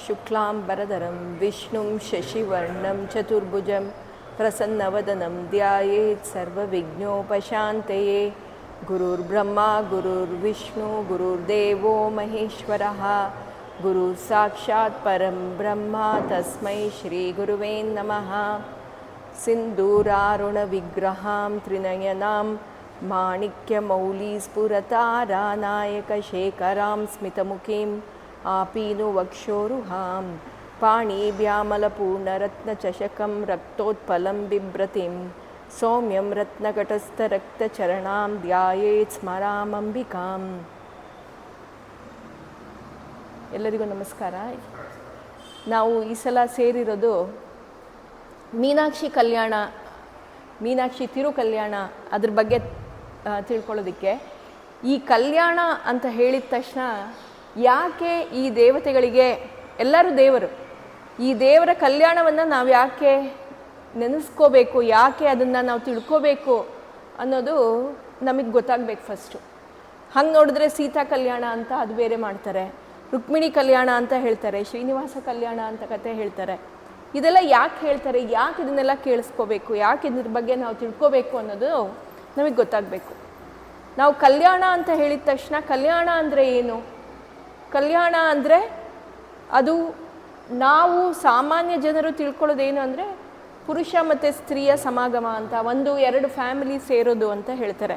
शुक्लांबरधरं विष्णुं शशिवर्णं चतुर्भुजं प्रसन्नवदनं ध्यायेत् सर्वविघ्नोपशान्तये। गुरुर्ब्रह्मा गुरुर्विष्णु गुरुर्देवो महेश्वरः गुरुसाक्षात् परं ब्रह्म तस्मै श्रीगुरुवे नमः। सिन्दूरारुणविग्रहां त्रिनयनां माणिक्यमौलिस्फुरतारानायकशेखरां स्मितमुखीं आपीनुवक्षोरुहां पाणिभ्यामलपूर्णरत्नचषकं रक्तोत्पलं बिभ्रतिं सौम्यं रत्नकटस्थरक्तचरणां ध्यायेत् स्मरामंबिकाಂ। ಎಲ್ಲರಿಗೂ ನಮಸ್ಕಾರ. ನಾವು ಈ ಸಲ ಸೇರಿರೋದು ಮೀನಾಕ್ಷಿ ಕಲ್ಯಾಣ, ಮೀನಾಕ್ಷಿ ತಿರು ಕಲ್ಯಾಣ ಅದ್ರ ಬಗ್ಗೆ ತಿಳ್ಕೊಳ್ಳೋದಕ್ಕೆ. ಈ ಕಲ್ಯಾಣ ಅಂತ ಹೇಳಿದ ತಕ್ಷಣ ಯಾಕೆ ಈ ದೇವತೆಗಳಿಗೆ, ಎಲ್ಲರೂ ದೇವರು, ಈ ದೇವರ ಕಲ್ಯಾಣವನ್ನು ನಾವು ಯಾಕೆ ನೆನೆಸ್ಕೋಬೇಕು, ಯಾಕೆ ಅದನ್ನು ನಾವು ತಿಳ್ಕೋಬೇಕು ಅನ್ನೋದು ನಮಗೆ ಗೊತ್ತಾಗಬೇಕು ಫಸ್ಟು. ಹಂಗೆ ನೋಡಿದ್ರೆ ಸೀತಾ ಕಲ್ಯಾಣ ಅಂತ ಅದು ಬೇರೆ ಮಾಡ್ತಾರೆ, ರುಕ್ಮಿಣಿ ಕಲ್ಯಾಣ ಅಂತ ಹೇಳ್ತಾರೆ, ಶ್ರೀನಿವಾಸ ಕಲ್ಯಾಣ ಅಂತ ಕತೆ ಹೇಳ್ತಾರೆ. ಇದೆಲ್ಲ ಯಾಕೆ ಹೇಳ್ತಾರೆ, ಯಾಕೆ ಇದನ್ನೆಲ್ಲ ಕೇಳಿಸ್ಕೋಬೇಕು, ಯಾಕೆ ಇದ್ರ ಬಗ್ಗೆ ನಾವು ತಿಳ್ಕೋಬೇಕು ಅನ್ನೋದು ನಮಗೆ ಗೊತ್ತಾಗಬೇಕು. ನಾವು ಕಲ್ಯಾಣ ಅಂತ ಹೇಳಿದ ತಕ್ಷಣ ಕಲ್ಯಾಣ ಅಂದರೆ ಏನು? ಕಲ್ಯಾಣ ಅಂದರೆ ಅದು ನಾವು ಸಾಮಾನ್ಯ ಜನರು ತಿಳ್ಕೊಳ್ಳೋದೇನು ಅಂದರೆ ಪುರುಷ ಮತ್ತು ಸ್ತ್ರೀಯ ಸಮಾಗಮ ಅಂತ, ಒಂದು ಎರಡು ಫ್ಯಾಮಿಲಿ ಸೇರೋದು ಅಂತ ಹೇಳ್ತಾರೆ.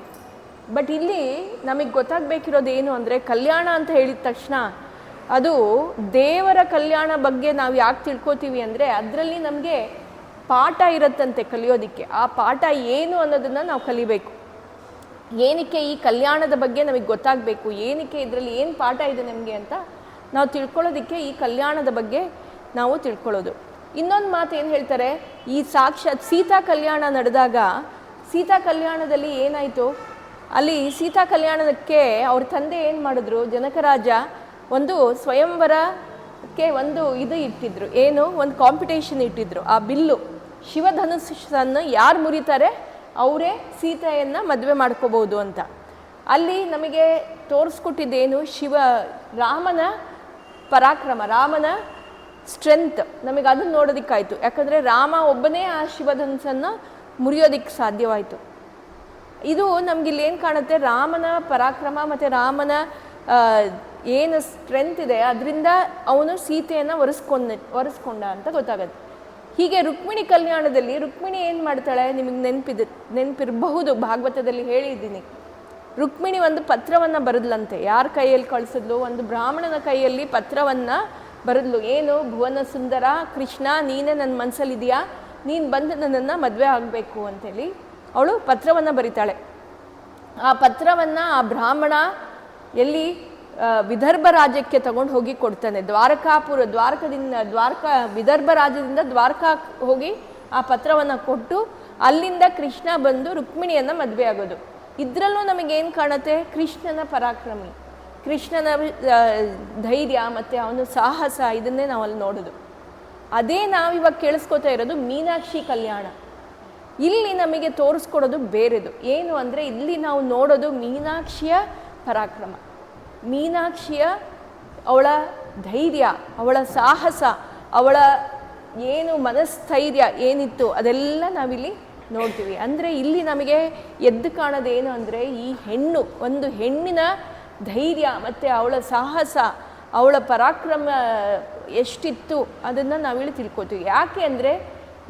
ಬಟ್ ಇಲ್ಲಿ ನಮಗೆ ಗೊತ್ತಾಗಬೇಕಿರೋದು ಏನು ಅಂದರೆ ಕಲ್ಯಾಣ ಅಂತ ಹೇಳಿದ ತಕ್ಷಣ ಅದು ದೇವರ ಕಲ್ಯಾಣ ಬಗ್ಗೆ ನಾವು ಯಾಕೆ ತಿಳ್ಕೊತೀವಿ ಅಂದರೆ ಅದರಲ್ಲಿ ನಮಗೆ ಪಾಠ ಇರುತ್ತಂತೆ ಕಲಿಯೋದಕ್ಕೆ. ಆ ಪಾಠ ಏನು ಅನ್ನೋದನ್ನು ನಾವು ಕಲಿಬೇಕು. ಏನಕ್ಕೆ ಈ ಕಲ್ಯಾಣದ ಬಗ್ಗೆ ನಮಗೆ ಗೊತ್ತಾಗಬೇಕು, ಏನಕ್ಕೆ ಇದರಲ್ಲಿ ಏನು ಪಾಠ ಇದೆ ನಮಗೆ ಅಂತ ನಾವು ತಿಳ್ಕೊಳ್ಳೋದಕ್ಕೆ ಈ ಕಲ್ಯಾಣದ ಬಗ್ಗೆ ನಾವು ತಿಳ್ಕೊಳ್ಳೋದು. ಇನ್ನೊಂದು ಮಾತು ಏನು ಹೇಳ್ತಾರೆ, ಈ ಸಾಕ್ಷಾತ್ ಸೀತಾ ಕಲ್ಯಾಣ ನಡೆದಾಗ, ಸೀತಾ ಕಲ್ಯಾಣದಲ್ಲಿ ಏನಾಯಿತು, ಅಲ್ಲಿ ಸೀತಾ ಕಲ್ಯಾಣಕ್ಕೆ ಅವ್ರ ತಂದೆ ಏನು ಮಾಡಿದ್ರು, ಜನಕರಾಜ ಒಂದು ಸ್ವಯಂವರಕ್ಕೆ ಒಂದು ಇದು ಇಟ್ಟಿದ್ರು, ಏನು ಒಂದು ಕಾಂಪಿಟೇಷನ್ ಇಟ್ಟಿದ್ರು. ಆ ಬಿಲ್ಲು ಶಿವಧನುಸ್ಸನ್ನು ಯಾರು ಮುರಿತಾರೆ ಅವರೇ ಸೀತೆಯನ್ನು ಮದುವೆ ಮಾಡ್ಕೋಬೋದು ಅಂತ. ಅಲ್ಲಿ ನಮಗೆ ತೋರಿಸ್ಕೊಟ್ಟಿದ್ದೇನು, ರಾಮನ ಪರಾಕ್ರಮ, ರಾಮನ ಸ್ಟ್ರೆಂತ್ ನಮಗೆ ಅದನ್ನು ನೋಡೋದಕ್ಕಾಯಿತು. ಯಾಕಂದರೆ ರಾಮ ಒಬ್ಬನೇ ಆ ಶಿವಧನುಸ್ಸನ್ನು ಮುರಿಯೋದಕ್ಕೆ ಸಾಧ್ಯವಾಯಿತು. ಇದು ನಮಗಿಲ್ಲಿ ಏನು ಕಾಣುತ್ತೆ, ರಾಮನ ಪರಾಕ್ರಮ ಮತ್ತು ರಾಮನ ಏನು ಸ್ಟ್ರೆಂತ್ ಇದೆ ಅದರಿಂದ ಅವನು ಸೀತೆಯನ್ನು ಒರೆಸ್ಕೊಂಡ ಅಂತ ಗೊತ್ತಾಗುತ್ತೆ. ಹೀಗೆ ರುಕ್ಮಿಣಿ ಕಲ್ಯಾಣದಲ್ಲಿ ರುಕ್ಮಿಣಿ ಏನು ಮಾಡ್ತಾಳೆ, ನಿಮಗೆ ನೆನಪಿರಬಹುದು, ಭಾಗವತದಲ್ಲಿ ಹೇಳಿದ್ದೀನಿ. ರುಕ್ಮಿಣಿ ಒಂದು ಪತ್ರವನ್ನು ಬರೆದ್ಲಂತೆ. ಯಾರ ಕೈಯಲ್ಲಿ ಕಳಿಸಿದ್ಲು, ಒಂದು ಬ್ರಾಹ್ಮಣನ ಕೈಯಲ್ಲಿ ಪತ್ರವನ್ನು ಬರೆದ್ಲು. ಏನು, ಭುವನ ಸುಂದರ ಕೃಷ್ಣ, ನೀನೇ ನನ್ನ ಮನಸ್ಸಲ್ಲಿದೆಯಾ, ನೀನು ಬಂದು ನನ್ನನ್ನು ಮದುವೆ ಆಗಬೇಕು ಅಂತೇಳಿ ಅವಳು ಪತ್ರವನ್ನು ಬರೀತಾಳೆ. ಆ ಪತ್ರವನ್ನು ಆ ಬ್ರಾಹ್ಮಣ ಎಲ್ಲಿ ವಿದರ್ಭ ರಾಜ್ಯಕ್ಕೆ ತಗೊಂಡು ಹೋಗಿ ಕೊಡ್ತಾನೆ. ವಿದರ್ಭ ರಾಜ್ಯದಿಂದ ದ್ವಾರಕಾ ಹೋಗಿ ಆ ಪತ್ರವನ್ನು ಕೊಟ್ಟು ಅಲ್ಲಿಂದ ಕೃಷ್ಣ ಬಂದು ರುಕ್ಮಿಣಿಯನ್ನು ಮದುವೆ ಆಗೋದು. ಇದರಲ್ಲೂ ನಮಗೇನು ಕಾಣುತ್ತೆ, ಕೃಷ್ಣನ ಪರಾಕ್ರಮಿ, ಕೃಷ್ಣನ ಧೈರ್ಯ ಮತ್ತು ಅವನ ಸಾಹಸ, ಇದನ್ನೇ ನಾವಲ್ಲಿ ನೋಡೋದು. ಅದೇ ನಾವಿವಾಗ ಕೇಳಿಸ್ಕೊತಾ ಇರೋದು ಮೀನಾಕ್ಷಿ ಕಲ್ಯಾಣ. ಇಲ್ಲಿ ನಮಗೆ ತೋರಿಸ್ಕೊಡೋದು ಬೇರೆದು. ಏನು ಅಂದರೆ ಇಲ್ಲಿ ನಾವು ನೋಡೋದು ಮೀನಾಕ್ಷಿಯ ಪರಾಕ್ರಮ, ಮೀನಾಕ್ಷಿಯ ಅವಳ ಧೈರ್ಯ, ಅವಳ ಸಾಹಸ, ಅವಳ ಏನು ಮನಸ್ಥೈರ್ಯ ಏನಿತ್ತು ಅದೆಲ್ಲ ನಾವಿಲ್ಲಿ ನೋಡ್ತೀವಿ. ಅಂದರೆ ಇಲ್ಲಿ ನಮಗೆ ಎದ್ದು ಕಾಣೋದೇನು ಅಂದರೆ ಈ ಹೆಣ್ಣು, ಒಂದು ಹೆಣ್ಣಿನ ಧೈರ್ಯ ಮತ್ತು ಅವಳ ಸಾಹಸ, ಅವಳ ಪರಾಕ್ರಮ ಎಷ್ಟಿತ್ತು ಅದನ್ನು ನಾವಿಲ್ಲಿ ತಿಳ್ಕೊತೀವಿ. ಯಾಕೆ ಅಂದರೆ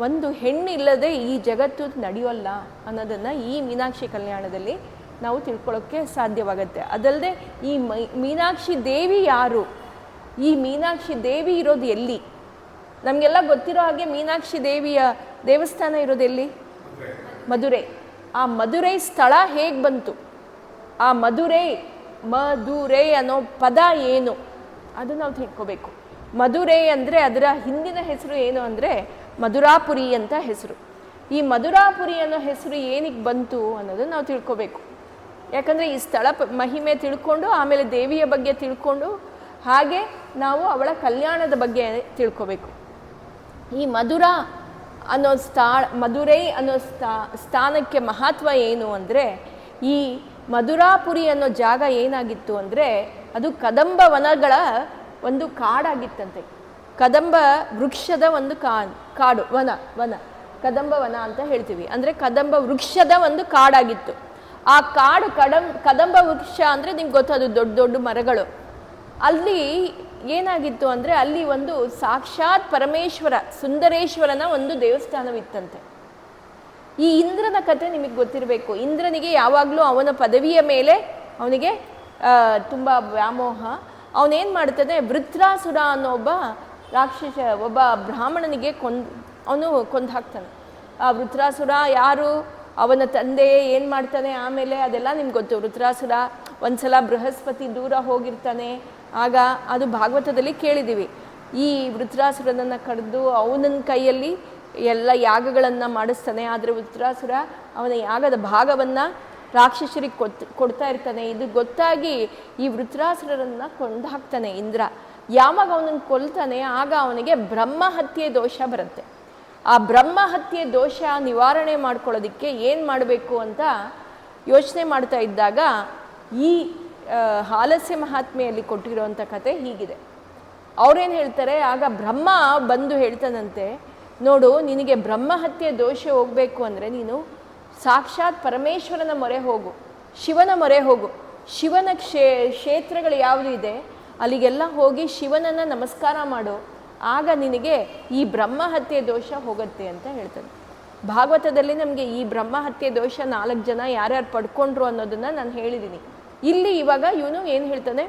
ಒಂದು ಹೆಣ್ಣು ಇಲ್ಲದೆ ಈ ಜಗತ್ತು ನಡೆಯೋಲ್ಲ ಅನ್ನೋದನ್ನು ಈ ಮೀನಾಕ್ಷಿ ಕಲ್ಯಾಣದಲ್ಲಿ ನಾವು ತಿಳ್ಕೊಳ್ಳೋಕ್ಕೆ ಸಾಧ್ಯವಾಗುತ್ತೆ. ಅದಲ್ಲದೆ ಈ ಮೀನಾಕ್ಷಿ ದೇವಿ ಯಾರು, ಈ ಮೀನಾಕ್ಷಿ ದೇವಿ ಇರೋದು ಎಲ್ಲಿ? ನಮಗೆಲ್ಲ ಗೊತ್ತಿರೋ ಹಾಗೆ ಮೀನಾಕ್ಷಿ ದೇವಿಯ ದೇವಸ್ಥಾನ ಇರೋದು ಎಲ್ಲಿ? ಮಧುರೈ. ಆ ಮಧುರೈ ಸ್ಥಳ ಹೇಗೆ ಬಂತು, ಆ ಮಧುರೈ ಅನ್ನೋ ಪದ ಏನು ಅದು ನಾವು ತಿಳ್ಕೋಬೇಕು. ಮಧುರೈ ಅಂದರೆ ಅದರ ಹಿಂದಿನ ಹೆಸರು ಏನು ಅಂದರೆ ಮಧುರಾಪುರಿ ಅಂತ ಹೆಸರು. ಈ ಮಧುರಾಪುರಿ ಅನ್ನೋ ಹೆಸರು ಏನಕ್ಕೆ ಬಂತು ಅನ್ನೋದು ನಾವು ತಿಳ್ಕೋಬೇಕು. ಯಾಕಂದರೆ ಈ ಸ್ಥಳ ಮಹಿಮೆ ತಿಳ್ಕೊಂಡು ಆಮೇಲೆ ದೇವಿಯ ಬಗ್ಗೆ ತಿಳ್ಕೊಂಡು ಹಾಗೆ ನಾವು ಅವಳ ಕಲ್ಯಾಣದ ಬಗ್ಗೆ ತಿಳ್ಕೋಬೇಕು. ಈ ಮಧುರಾ ಅನ್ನೋ ಮಧುರೈ ಅನ್ನೋ ಸ್ಥಾನಕ್ಕೆ ಮಹತ್ವ ಏನು ಅಂದರೆ, ಈ ಮಧುರಾಪುರಿ ಅನ್ನೋ ಜಾಗ ಏನಾಗಿತ್ತು ಅಂದರೆ ಅದು ಕದಂಬ ವನಗಳ ಒಂದು ಕಾಡಾಗಿತ್ತಂತೆ. ಕದಂಬ ವೃಕ್ಷದ ಒಂದು ಕಾಡು ವನ ಕದಂಬ ವನ ಅಂತ ಹೇಳ್ತೀವಿ. ಅಂದರೆ ಕದಂಬ ವೃಕ್ಷದ ಒಂದು ಕಾಡಾಗಿತ್ತು. ಆ ಕಾಡು ಕದಂಬ ವೃಕ್ಷ ಅಂದರೆ ನಿಮ್ಗೆ ಗೊತ್ತದು ದೊಡ್ಡ ದೊಡ್ಡ ಮರಗಳು. ಅಲ್ಲಿ ಏನಾಗಿತ್ತು ಅಂದರೆ ಅಲ್ಲಿ ಒಂದು ಸಾಕ್ಷಾತ್ ಪರಮೇಶ್ವರ ಸುಂದರೇಶ್ವರನ ಒಂದು ದೇವಸ್ಥಾನವಿತ್ತಂತೆ. ಈ ಇಂದ್ರನ ಕತೆ ನಿಮಗೆ ಗೊತ್ತಿರಬೇಕು. ಇಂದ್ರನಿಗೆ ಯಾವಾಗಲೂ ಅವನ ಪದವಿಯ ಮೇಲೆ ಅವನಿಗೆ ತುಂಬ ವ್ಯಾಮೋಹ. ಅವನೇನು ಮಾಡ್ತಾನೆ, ವೃತ್ರಾಸುರ ಅನ್ನೋ ಒಬ್ಬ ರಾಕ್ಷಸ, ಒಬ್ಬ ಬ್ರಾಹ್ಮಣನಿಗೆ ಅವನು ಕೊಂದು ಹಾಕ್ತಾನೆ. ಆ ವೃತ್ರಾಸುರ ಯಾರು, ಅವನ ತಂದೆ ಏನು ಮಾಡ್ತಾನೆ ಆಮೇಲೆ ಅದೆಲ್ಲ ನಿಮ್ಗೆ ಗೊತ್ತು. ವೃತ್ರಾಸುರ ಒಂದ್ಸಲ ಬೃಹಸ್ಪತಿ ದೂರ ಹೋಗಿರ್ತಾನೆ. ಆಗ ಅದು ಭಾಗವತದಲ್ಲಿ ಕೇಳಿದ್ದೀವಿ. ಈ ವೃತ್ರಾಸುರನನ್ನು ಕರೆದು ಅವನ ಕೈಯಲ್ಲಿ ಎಲ್ಲ ಯಾಗಗಳನ್ನು ಮಾಡಿಸ್ತಾನೆ. ಆದರೆ ವೃತ್ರಾಸುರ ಅವನ ಯಾಗದ ಭಾಗವನ್ನು ರಾಕ್ಷಸರಿಗೆ ಕೊಡ್ತಾ ಇರ್ತಾನೆ. ಇದು ಗೊತ್ತಾಗಿ ಈ ವೃತ್ರಾಸುರರನ್ನು ಕೊಂದು ಹಾಕ್ತಾನೆ ಇಂದ್ರ. ಯಾವಾಗ ಅವನನ್ನು ಕೊಲ್ತಾನೆ ಆಗ ಅವನಿಗೆ ಬ್ರಹ್ಮಹತ್ಯೆ ದೋಷ ಬರುತ್ತೆ. ಆ ಬ್ರಹ್ಮಹತ್ಯೆ ದೋಷ ನಿವಾರಣೆ ಮಾಡ್ಕೊಳ್ಳೋದಕ್ಕೆ ಏನು ಮಾಡಬೇಕು ಅಂತ ಯೋಚನೆ ಮಾಡ್ತಾ ಇದ್ದಾಗ ಈ ಹಾಲಸ್ಯ ಮಹಾತ್ಮೆಯಲ್ಲಿ ಕೊಟ್ಟಿರೋವಂಥ ಕತೆ ಹೀಗಿದೆ. ಅವ್ರೇನು ಹೇಳ್ತಾರೆ, ಆಗ ಬ್ರಹ್ಮ ಬಂದು ಹೇಳ್ತಾನಂತೆ, ನೋಡು, ನಿನಗೆ ಬ್ರಹ್ಮಹತ್ಯೆ ದೋಷ ಹೋಗಬೇಕು ಅಂದರೆ ನೀನು ಸಾಕ್ಷಾತ್ ಪರಮೇಶ್ವರನ ಮೊರೆ ಹೋಗು, ಶಿವನ ಮೊರೆ ಹೋಗು. ಶಿವನ ಕ್ಷೇತ್ರಗಳು ಯಾವುದು ಇದೆ ಅಲ್ಲಿಗೆಲ್ಲ ಹೋಗಿ ಶಿವನನ್ನು ನಮಸ್ಕಾರ ಮಾಡು. ಆಗ ನಿನಗೆ ಈ ಬ್ರಹ್ಮಹತ್ಯೆ ದೋಷ ಹೋಗುತ್ತೆ ಅಂತ ಹೇಳ್ತಾನೆ. ಭಾಗವತದಲ್ಲಿ ನಮಗೆ ಈ ಬ್ರಹ್ಮಹತ್ಯೆ ದೋಷ 4 ಜನ ಯಾರ್ಯಾರು ಪಡ್ಕೊಂಡ್ರು ಅನ್ನೋದನ್ನು ನಾನು ಹೇಳಿದ್ದೀನಿ. ಇಲ್ಲಿ ಇವಾಗ ಇವನು ಏನು ಹೇಳ್ತಾನೆ,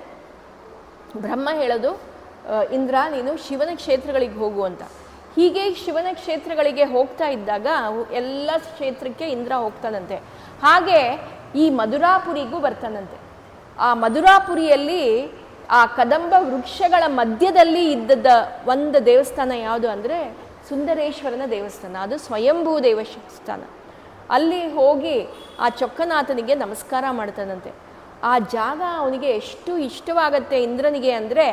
ಬ್ರಹ್ಮ ಹೇಳೋದು, ಇಂದ್ರ ನೀನು ಶಿವನ ಕ್ಷೇತ್ರಗಳಿಗೆ ಹೋಗು ಅಂತ. ಹೀಗೆ ಶಿವನ ಕ್ಷೇತ್ರಗಳಿಗೆ ಹೋಗ್ತಾ ಇದ್ದಾಗ ಎಲ್ಲ ಕ್ಷೇತ್ರಕ್ಕೆ ಇಂದ್ರ ಹೋಗ್ತಾನಂತೆ. ಹಾಗೆ ಈ ಮಧುರಾಪುರಿಗೂ ಬರ್ತಾನಂತೆ. ಆ ಮಧುರಾಪುರಿಯಲ್ಲಿ ಆ ಕದಂಬ ವೃಕ್ಷಗಳ ಮಧ್ಯದಲ್ಲಿ ಇದ್ದದ ಒಂದು ದೇವಸ್ಥಾನ ಯಾವುದು ಅಂದರೆ ಸುಂದರೇಶ್ವರನ ದೇವಸ್ಥಾನ. ಅದು ಸ್ವಯಂಭೂ ದೇವಸ್ಥಾನ. ಅಲ್ಲಿ ಹೋಗಿ ಆ ಚೊಕ್ಕನಾಥನಿಗೆ ನಮಸ್ಕಾರ ಮಾಡ್ತಾನಂತೆ. ಆ ಜಾಗ ಅವನಿಗೆ ಎಷ್ಟು ಇಷ್ಟವಾಗತ್ತೆ ಇಂದ್ರನಿಗೆ ಅಂದರೆ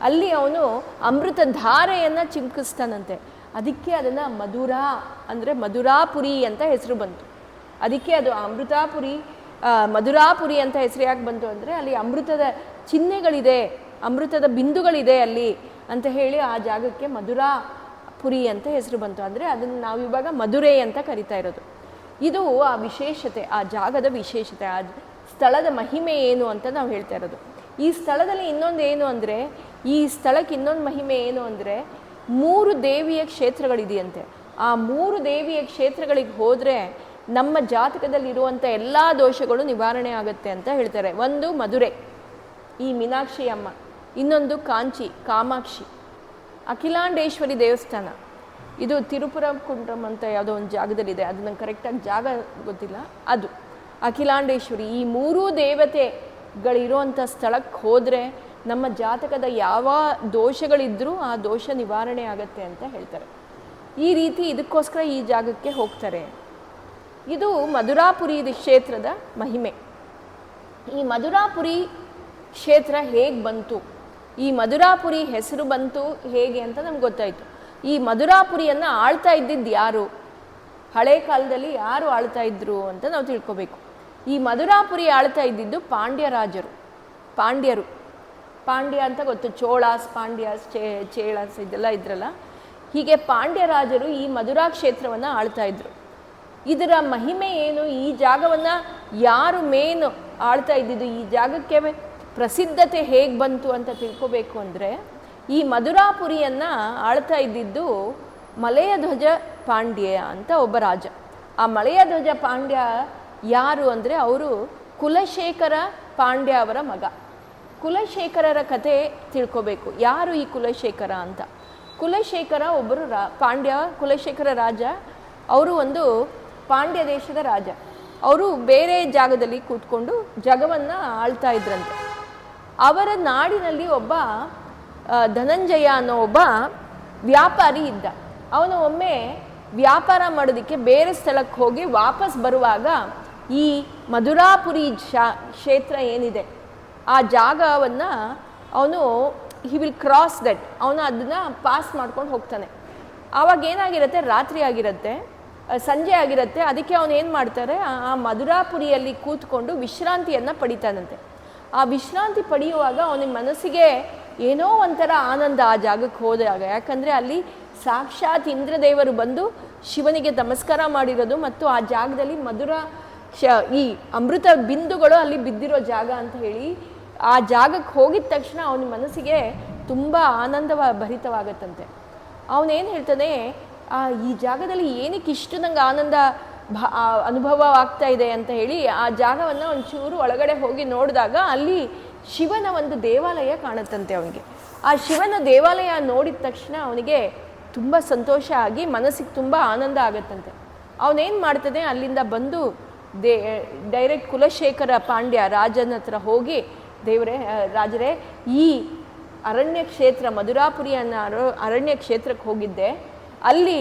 ಅಲ್ಲಿ ಅವನು ಅಮೃತ ಧಾರೆಯನ್ನು ಚಿಮ್ಕಿಸ್ತಾನಂತೆ. ಅದಕ್ಕೆ ಅದನ್ನು ಮಧುರಾ ಅಂದರೆ ಮಧುರಾಪುರಿ ಅಂತ ಹೆಸರು ಬಂತು. ಅದಕ್ಕೆ ಅದು ಅಮೃತಾಪುರಿ ಮಧುರಾಪುರಿ ಅಂತ ಹೆಸರು ಯಾಕೆ ಬಂತು ಅಂದರೆ ಅಲ್ಲಿ ಅಮೃತದ ಚಿಹ್ನೆಗಳಿದೆ, ಅಮೃತದ ಬಿಂದುಗಳಿದೆ ಅಲ್ಲಿ ಅಂತ ಹೇಳಿ ಆ ಜಾಗಕ್ಕೆ ಮಧುರಾಪುರಿ ಅಂತ ಹೆಸರು ಬಂತು. ಅಂದರೆ ಅದನ್ನು ನಾವಿವಾಗ ಮಧುರೆ ಅಂತ ಕರಿತಾ ಇರೋದು. ಇದು ಆ ವಿಶೇಷತೆ, ಆ ಜಾಗದ ವಿಶೇಷತೆ, ಆ ಸ್ಥಳದ ಮಹಿಮೆ ಏನು ಅಂತ ನಾವು ಹೇಳ್ತಾ ಇರೋದು. ಈ ಸ್ಥಳದಲ್ಲಿ ಇನ್ನೊಂದು ಏನು ಅಂದರೆ, ಈ ಸ್ಥಳಕ್ಕೆ ಇನ್ನೊಂದು ಮಹಿಮೆ ಏನು ಅಂದರೆ 3 ದೇವಿಯ ಕ್ಷೇತ್ರಗಳಿದೆಯಂತೆ. ಆ 3 ದೇವಿಯ ಕ್ಷೇತ್ರಗಳಿಗೆ ಹೋದರೆ ನಮ್ಮ ಜಾತಕದಲ್ಲಿರುವಂಥ ಎಲ್ಲ ದೋಷಗಳು ನಿವಾರಣೆ ಆಗುತ್ತೆ ಅಂತ ಹೇಳ್ತಾರೆ. ಒಂದು ಮಧುರೆ, ಈ ಮೀನಾಕ್ಷಿ ಅಮ್ಮ. ಇನ್ನೊಂದು ಕಾಂಚಿ, ಕಾಮಾಕ್ಷಿ. ಅಖಿಲಾಂಡೇಶ್ವರಿ ದೇವಸ್ಥಾನ, ಇದು ತಿರುಪುರಕುಂಡ್ರಂ ಅಂತ ಯಾವುದೋ ಒಂದು ಜಾಗದಲ್ಲಿದೆ, ಅದು ನಂಗೆ ಕರೆಕ್ಟಾಗಿ ಜಾಗ ಗೊತ್ತಿಲ್ಲ. ಅದು ಅಖಿಲಾಂಡೇಶ್ವರಿ. ಈ 3 ದೇವತೆಗಳಿರೋಂಥ ಸ್ಥಳಕ್ಕೆ ಹೋದರೆ ನಮ್ಮ ಜಾತಕದ ಯಾವ ದೋಷಗಳಿದ್ರೂ ಆ ದೋಷ ನಿವಾರಣೆ ಆಗತ್ತೆ ಅಂತ ಹೇಳ್ತಾರೆ. ಈ ರೀತಿ ಇದಕ್ಕೋಸ್ಕರ ಈ ಜಾಗಕ್ಕೆ ಹೋಗ್ತಾರೆ. ಇದು ಮಧುರಾಪುರಿ ಕ್ಷೇತ್ರದ ಮಹಿಮೆ. ಈ ಮಧುರಾಪುರಿ ಕ್ಷೇತ್ರ ಹೇಗೆ ಬಂತು, ಈ ಮಧುರಾಪುರಿ ಹೆಸರು ಬಂತು ಹೇಗೆ ಅಂತ ನಮ್ಗೆ ಗೊತ್ತಾಯಿತು. ಈ ಮಧುರಾಪುರಿಯನ್ನು ಆಳ್ತಾ ಇದ್ದಿದ್ದು ಯಾರು, ಹಳೆ ಕಾಲದಲ್ಲಿ ಯಾರು ಆಳ್ತಾ ಇದ್ರು ಅಂತ ನಾವು ತಿಳ್ಕೊಬೇಕು. ಈ ಮಧುರಾಪುರಿ ಆಳ್ತಾ ಇದ್ದಿದ್ದು ಪಾಂಡ್ಯರಾಜರು. ಪಾಂಡ್ಯ ಅಂತ ಗೊತ್ತು, ಚೋಳಾಸ್, ಪಾಂಡ್ಯಾಸ್, ಚೇಳಾಸ್ ಇದೆಲ್ಲ ಇದ್ರಲ್ಲ. ಹೀಗೆ ಪಾಂಡ್ಯರಾಜರು ಈ ಮಧುರಾ ಕ್ಷೇತ್ರವನ್ನು ಆಳ್ತಾ ಇದ್ರು. ಇದರ ಮಹಿಮೆ ಏನು, ಈ ಜಾಗವನ್ನು ಯಾರು ಮೇನ್ ಆಳ್ತಾ ಇದ್ದಿದ್ದು, ಈ ಜಾಗಕ್ಕೆ ಪ್ರಸಿದ್ಧತೆ ಹೇಗೆ ಬಂತು ಅಂತ ತಿಳ್ಕೊಬೇಕು ಅಂದರೆ, ಈ ಮಧುರಾಪುರಿಯನ್ನು ಆಳ್ತಾ ಇದ್ದಿದ್ದು ಮಲಯಧ್ವಜ ಪಾಂಡ್ಯ ಅಂತ ಒಬ್ಬ ರಾಜ. ಆ ಮಲಯಧ್ವಜ ಪಾಂಡ್ಯ ಯಾರು ಅಂದರೆ ಅವರು ಕುಲಶೇಖರ ಪಾಂಡ್ಯ ಅವರ ಮಗ. ಕುಲಶೇಖರರ ಕತೆ ತಿಳ್ಕೊಬೇಕು. ಯಾರು ಈ ಕುಲಶೇಖರ ಅಂತ? ಕುಲಶೇಖರ ಒಬ್ಬರು ಕುಲಶೇಖರ ರಾಜ. ಅವರು ಒಂದು ಪಾಂಡ್ಯ ದೇಶದ ರಾಜ. ಅವರು ಬೇರೆ ಜಾಗದಲ್ಲಿ ಕೂತ್ಕೊಂಡು ಜಗವನ್ನು ಆಳ್ತಾ ಇದ್ರಂತೆ. ಅವರ ನಾಡಿನಲ್ಲಿ ಒಬ್ಬ ಧನಂಜಯ ಅನ್ನೋ ಒಬ್ಬ ವ್ಯಾಪಾರಿ ಇದ್ದ. ಅವನು ಒಮ್ಮೆ ವ್ಯಾಪಾರ ಮಾಡೋದಕ್ಕೆ ಬೇರೆ ಸ್ಥಳಕ್ಕೆ ಹೋಗಿ ವಾಪಸ್ ಬರುವಾಗ ಈ ಮಧುರಾಪುರಿ ಕ್ಷೇತ್ರ ಏನಿದೆ ಆ ಜಾಗವನ್ನು ಅವನು ಹಿ ವಿಲ್ ಕ್ರಾಸ್ ದಟ್, ಅವನು ಅದನ್ನು ಪಾಸ್ ಮಾಡ್ಕೊಂಡು ಹೋಗ್ತಾನೆ. ಆವಾಗ ಏನಾಗಿರುತ್ತೆ, ರಾತ್ರಿ ಆಗಿರುತ್ತೆ, ಸಂಜೆ ಆಗಿರುತ್ತೆ. ಅದಕ್ಕೆ ಅವನು ಏನು ಮಾಡ್ತಾರೆ, ಆ ಮಧುರಾಪುರಿಯಲ್ಲಿ ಕೂತ್ಕೊಂಡು ವಿಶ್ರಾಂತಿಯನ್ನು ಪಡಿತಾನಂತೆ. ಆ ವಿಶ್ರಾಂತಿ ಪಡೆಯುವಾಗ ಅವನ ಮನಸ್ಸಿಗೆ ಏನೋ ಒಂಥರ ಆನಂದ ಆ ಜಾಗಕ್ಕೆ ಹೋದಾಗ. ಯಾಕಂದರೆ ಅಲ್ಲಿ ಸಾಕ್ಷಾತ್ ಇಂದ್ರದೇವರು ಬಂದು ಶಿವನಿಗೆ ನಮಸ್ಕಾರ ಮಾಡಿರೋದು ಮತ್ತು ಆ ಜಾಗದಲ್ಲಿ ಮಧುರ ಈ ಅಮೃತ ಬಿಂದುಗಳು ಅಲ್ಲಿ ಬಿದ್ದಿರೋ ಜಾಗ ಅಂತ ಹೇಳಿ ಆ ಜಾಗಕ್ಕೆ ಹೋಗಿದ ತಕ್ಷಣ ಅವನ ಮನಸ್ಸಿಗೆ ತುಂಬ ಆನಂದ ಭರಿತವಾಗತ್ತಂತೆ. ಅವನೇನು ಹೇಳ್ತಾನೆ, ಈ ಜಾಗದಲ್ಲಿ ಏನಕ್ಕೆ ಇಷ್ಟು ನಂಗೆ ಆನಂದ ಅನುಭವ ಆಗ್ತಾ ಇದೆ ಅಂತ ಹೇಳಿ ಆ ಜಾಗವನ್ನು ಒಂಚೂರು ಒಳಗಡೆ ಹೋಗಿ ನೋಡಿದಾಗ ಅಲ್ಲಿ ಶಿವನ ಒಂದು ದೇವಾಲಯ ಕಾಣುತ್ತಂತೆ ಅವನಿಗೆ. ಆ ಶಿವನ ದೇವಾಲಯ ನೋಡಿದ ತಕ್ಷಣ ಅವನಿಗೆ ತುಂಬ ಸಂತೋಷ ಆಗಿ ಮನಸ್ಸಿಗೆ ತುಂಬ ಆನಂದ ಆಗತ್ತಂತೆ. ಅವನೇನು ಮಾಡ್ತಾನೆ, ಅಲ್ಲಿಂದ ಬಂದು ಡೈರೆಕ್ಟ್ ಕುಲಶೇಖರ ಪಾಂಡ್ಯ ರಾಜನ ಹತ್ರ ಹೋಗಿ, ರಾಜರೇ, ಈ ಅರಣ್ಯ ಕ್ಷೇತ್ರ ಮಧುರಾಪುರಿ ಅನ್ನೋ ಅರಣ್ಯ ಕ್ಷೇತ್ರಕ್ಕೆ ಹೋಗಿದ್ದೆ, ಅಲ್ಲಿ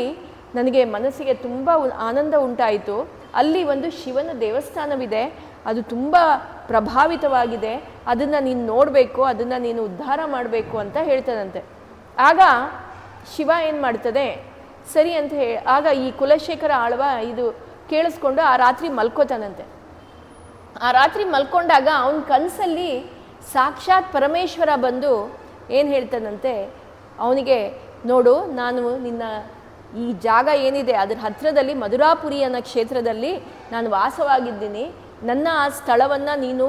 ನನಗೆ ಮನಸ್ಸಿಗೆ ತುಂಬ ಆನಂದ ಉಂಟಾಯಿತು. ಅಲ್ಲಿ ಒಂದು ಶಿವನ ದೇವಸ್ಥಾನವಿದೆ, ಅದು ತುಂಬ ಪ್ರಭಾವಿತವಾಗಿದೆ, ಅದನ್ನು ನೀನು ನೋಡಬೇಕು, ಅದನ್ನು ನೀನು ಉದ್ಧಾರ ಮಾಡಬೇಕು ಅಂತ ಹೇಳ್ತಾನಂತೆ. ಆಗ ಶಿವ ಏನು ಮಾಡ್ತದೆ, ಸರಿ ಅಂತ ಆಗ ಈ ಕುಲಶೇಖರ ಆಳ್ವ ಇದು ಕೇಳಿಸ್ಕೊಂಡು ಆ ರಾತ್ರಿ ಮಲ್ಕೋತಾನಂತೆ. ಆ ರಾತ್ರಿ ಮಲ್ಕೊಂಡಾಗ ಅವನ ಕನಸಲ್ಲಿ ಸಾಕ್ಷಾತ್ ಪರಮೇಶ್ವರ ಬಂದು ಏನು ಹೇಳ್ತಾನಂತೆ ಅವನಿಗೆ, ನೋಡು, ನಾನು ನಿನ್ನ ಈ ಜಾಗ ಏನಿದೆ ಅದರ ಹತ್ತಿರದಲ್ಲಿ ಮಧುರಾಪುರಿ ಅನ್ನೋ ಕ್ಷೇತ್ರದಲ್ಲಿ ನಾನು ವಾಸವಾಗಿದ್ದೀನಿ, ನನ್ನ ಆ ಸ್ಥಳವನ್ನು ನೀನು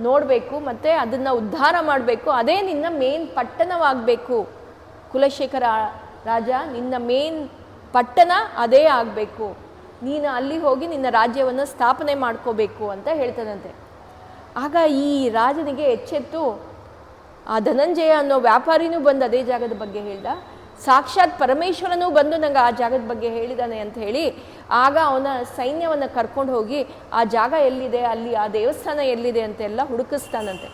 ನೋಡಬೇಕು ಮತ್ತು ಅದನ್ನು ಉದ್ಧಾರ ಮಾಡಬೇಕು, ಅದೇ ನಿನ್ನ ಮೇನ್ ಪಟ್ಟಣವಾಗಬೇಕು. ಕುಲಶೇಖರ ರಾಜ, ನಿನ್ನ ಮೇನ್ ಪಟ್ಟಣ ಅದೇ ಆಗಬೇಕು, ನೀನು ಅಲ್ಲಿ ಹೋಗಿ ನಿನ್ನ ರಾಜ್ಯವನ್ನು ಸ್ಥಾಪನೆ ಮಾಡ್ಕೋಬೇಕು ಅಂತ ಹೇಳ್ತಾನಂತೆ. ಆಗ ಈ ರಾಜನಿಗೆ ಎಚ್ಚೆತ್ತು, ಆ ಧನಂಜಯ ಅನ್ನೋ ವ್ಯಾಪಾರಿನೂ ಬಂದು ಅದೇ ಜಾಗದ ಬಗ್ಗೆ ಹೇಳ್ದ, ಸಾಕ್ಷಾತ್ ಪರಮೇಶ್ವರನೂ ಬಂದು ನಂಗೆ ಆ ಜಾಗದ ಬಗ್ಗೆ ಹೇಳಿದ್ದಾನೆ ಅಂತ ಹೇಳಿ ಆಗ ಅವನ ಸೈನ್ಯವನ್ನು ಕರ್ಕೊಂಡು ಹೋಗಿ ಆ ಜಾಗ ಎಲ್ಲಿದೆ, ಅಲ್ಲಿ ಆ ದೇವಸ್ಥಾನ ಎಲ್ಲಿದೆ ಅಂತೆಲ್ಲ ಹುಡುಕಿಸ್ತಾನಂತೆ.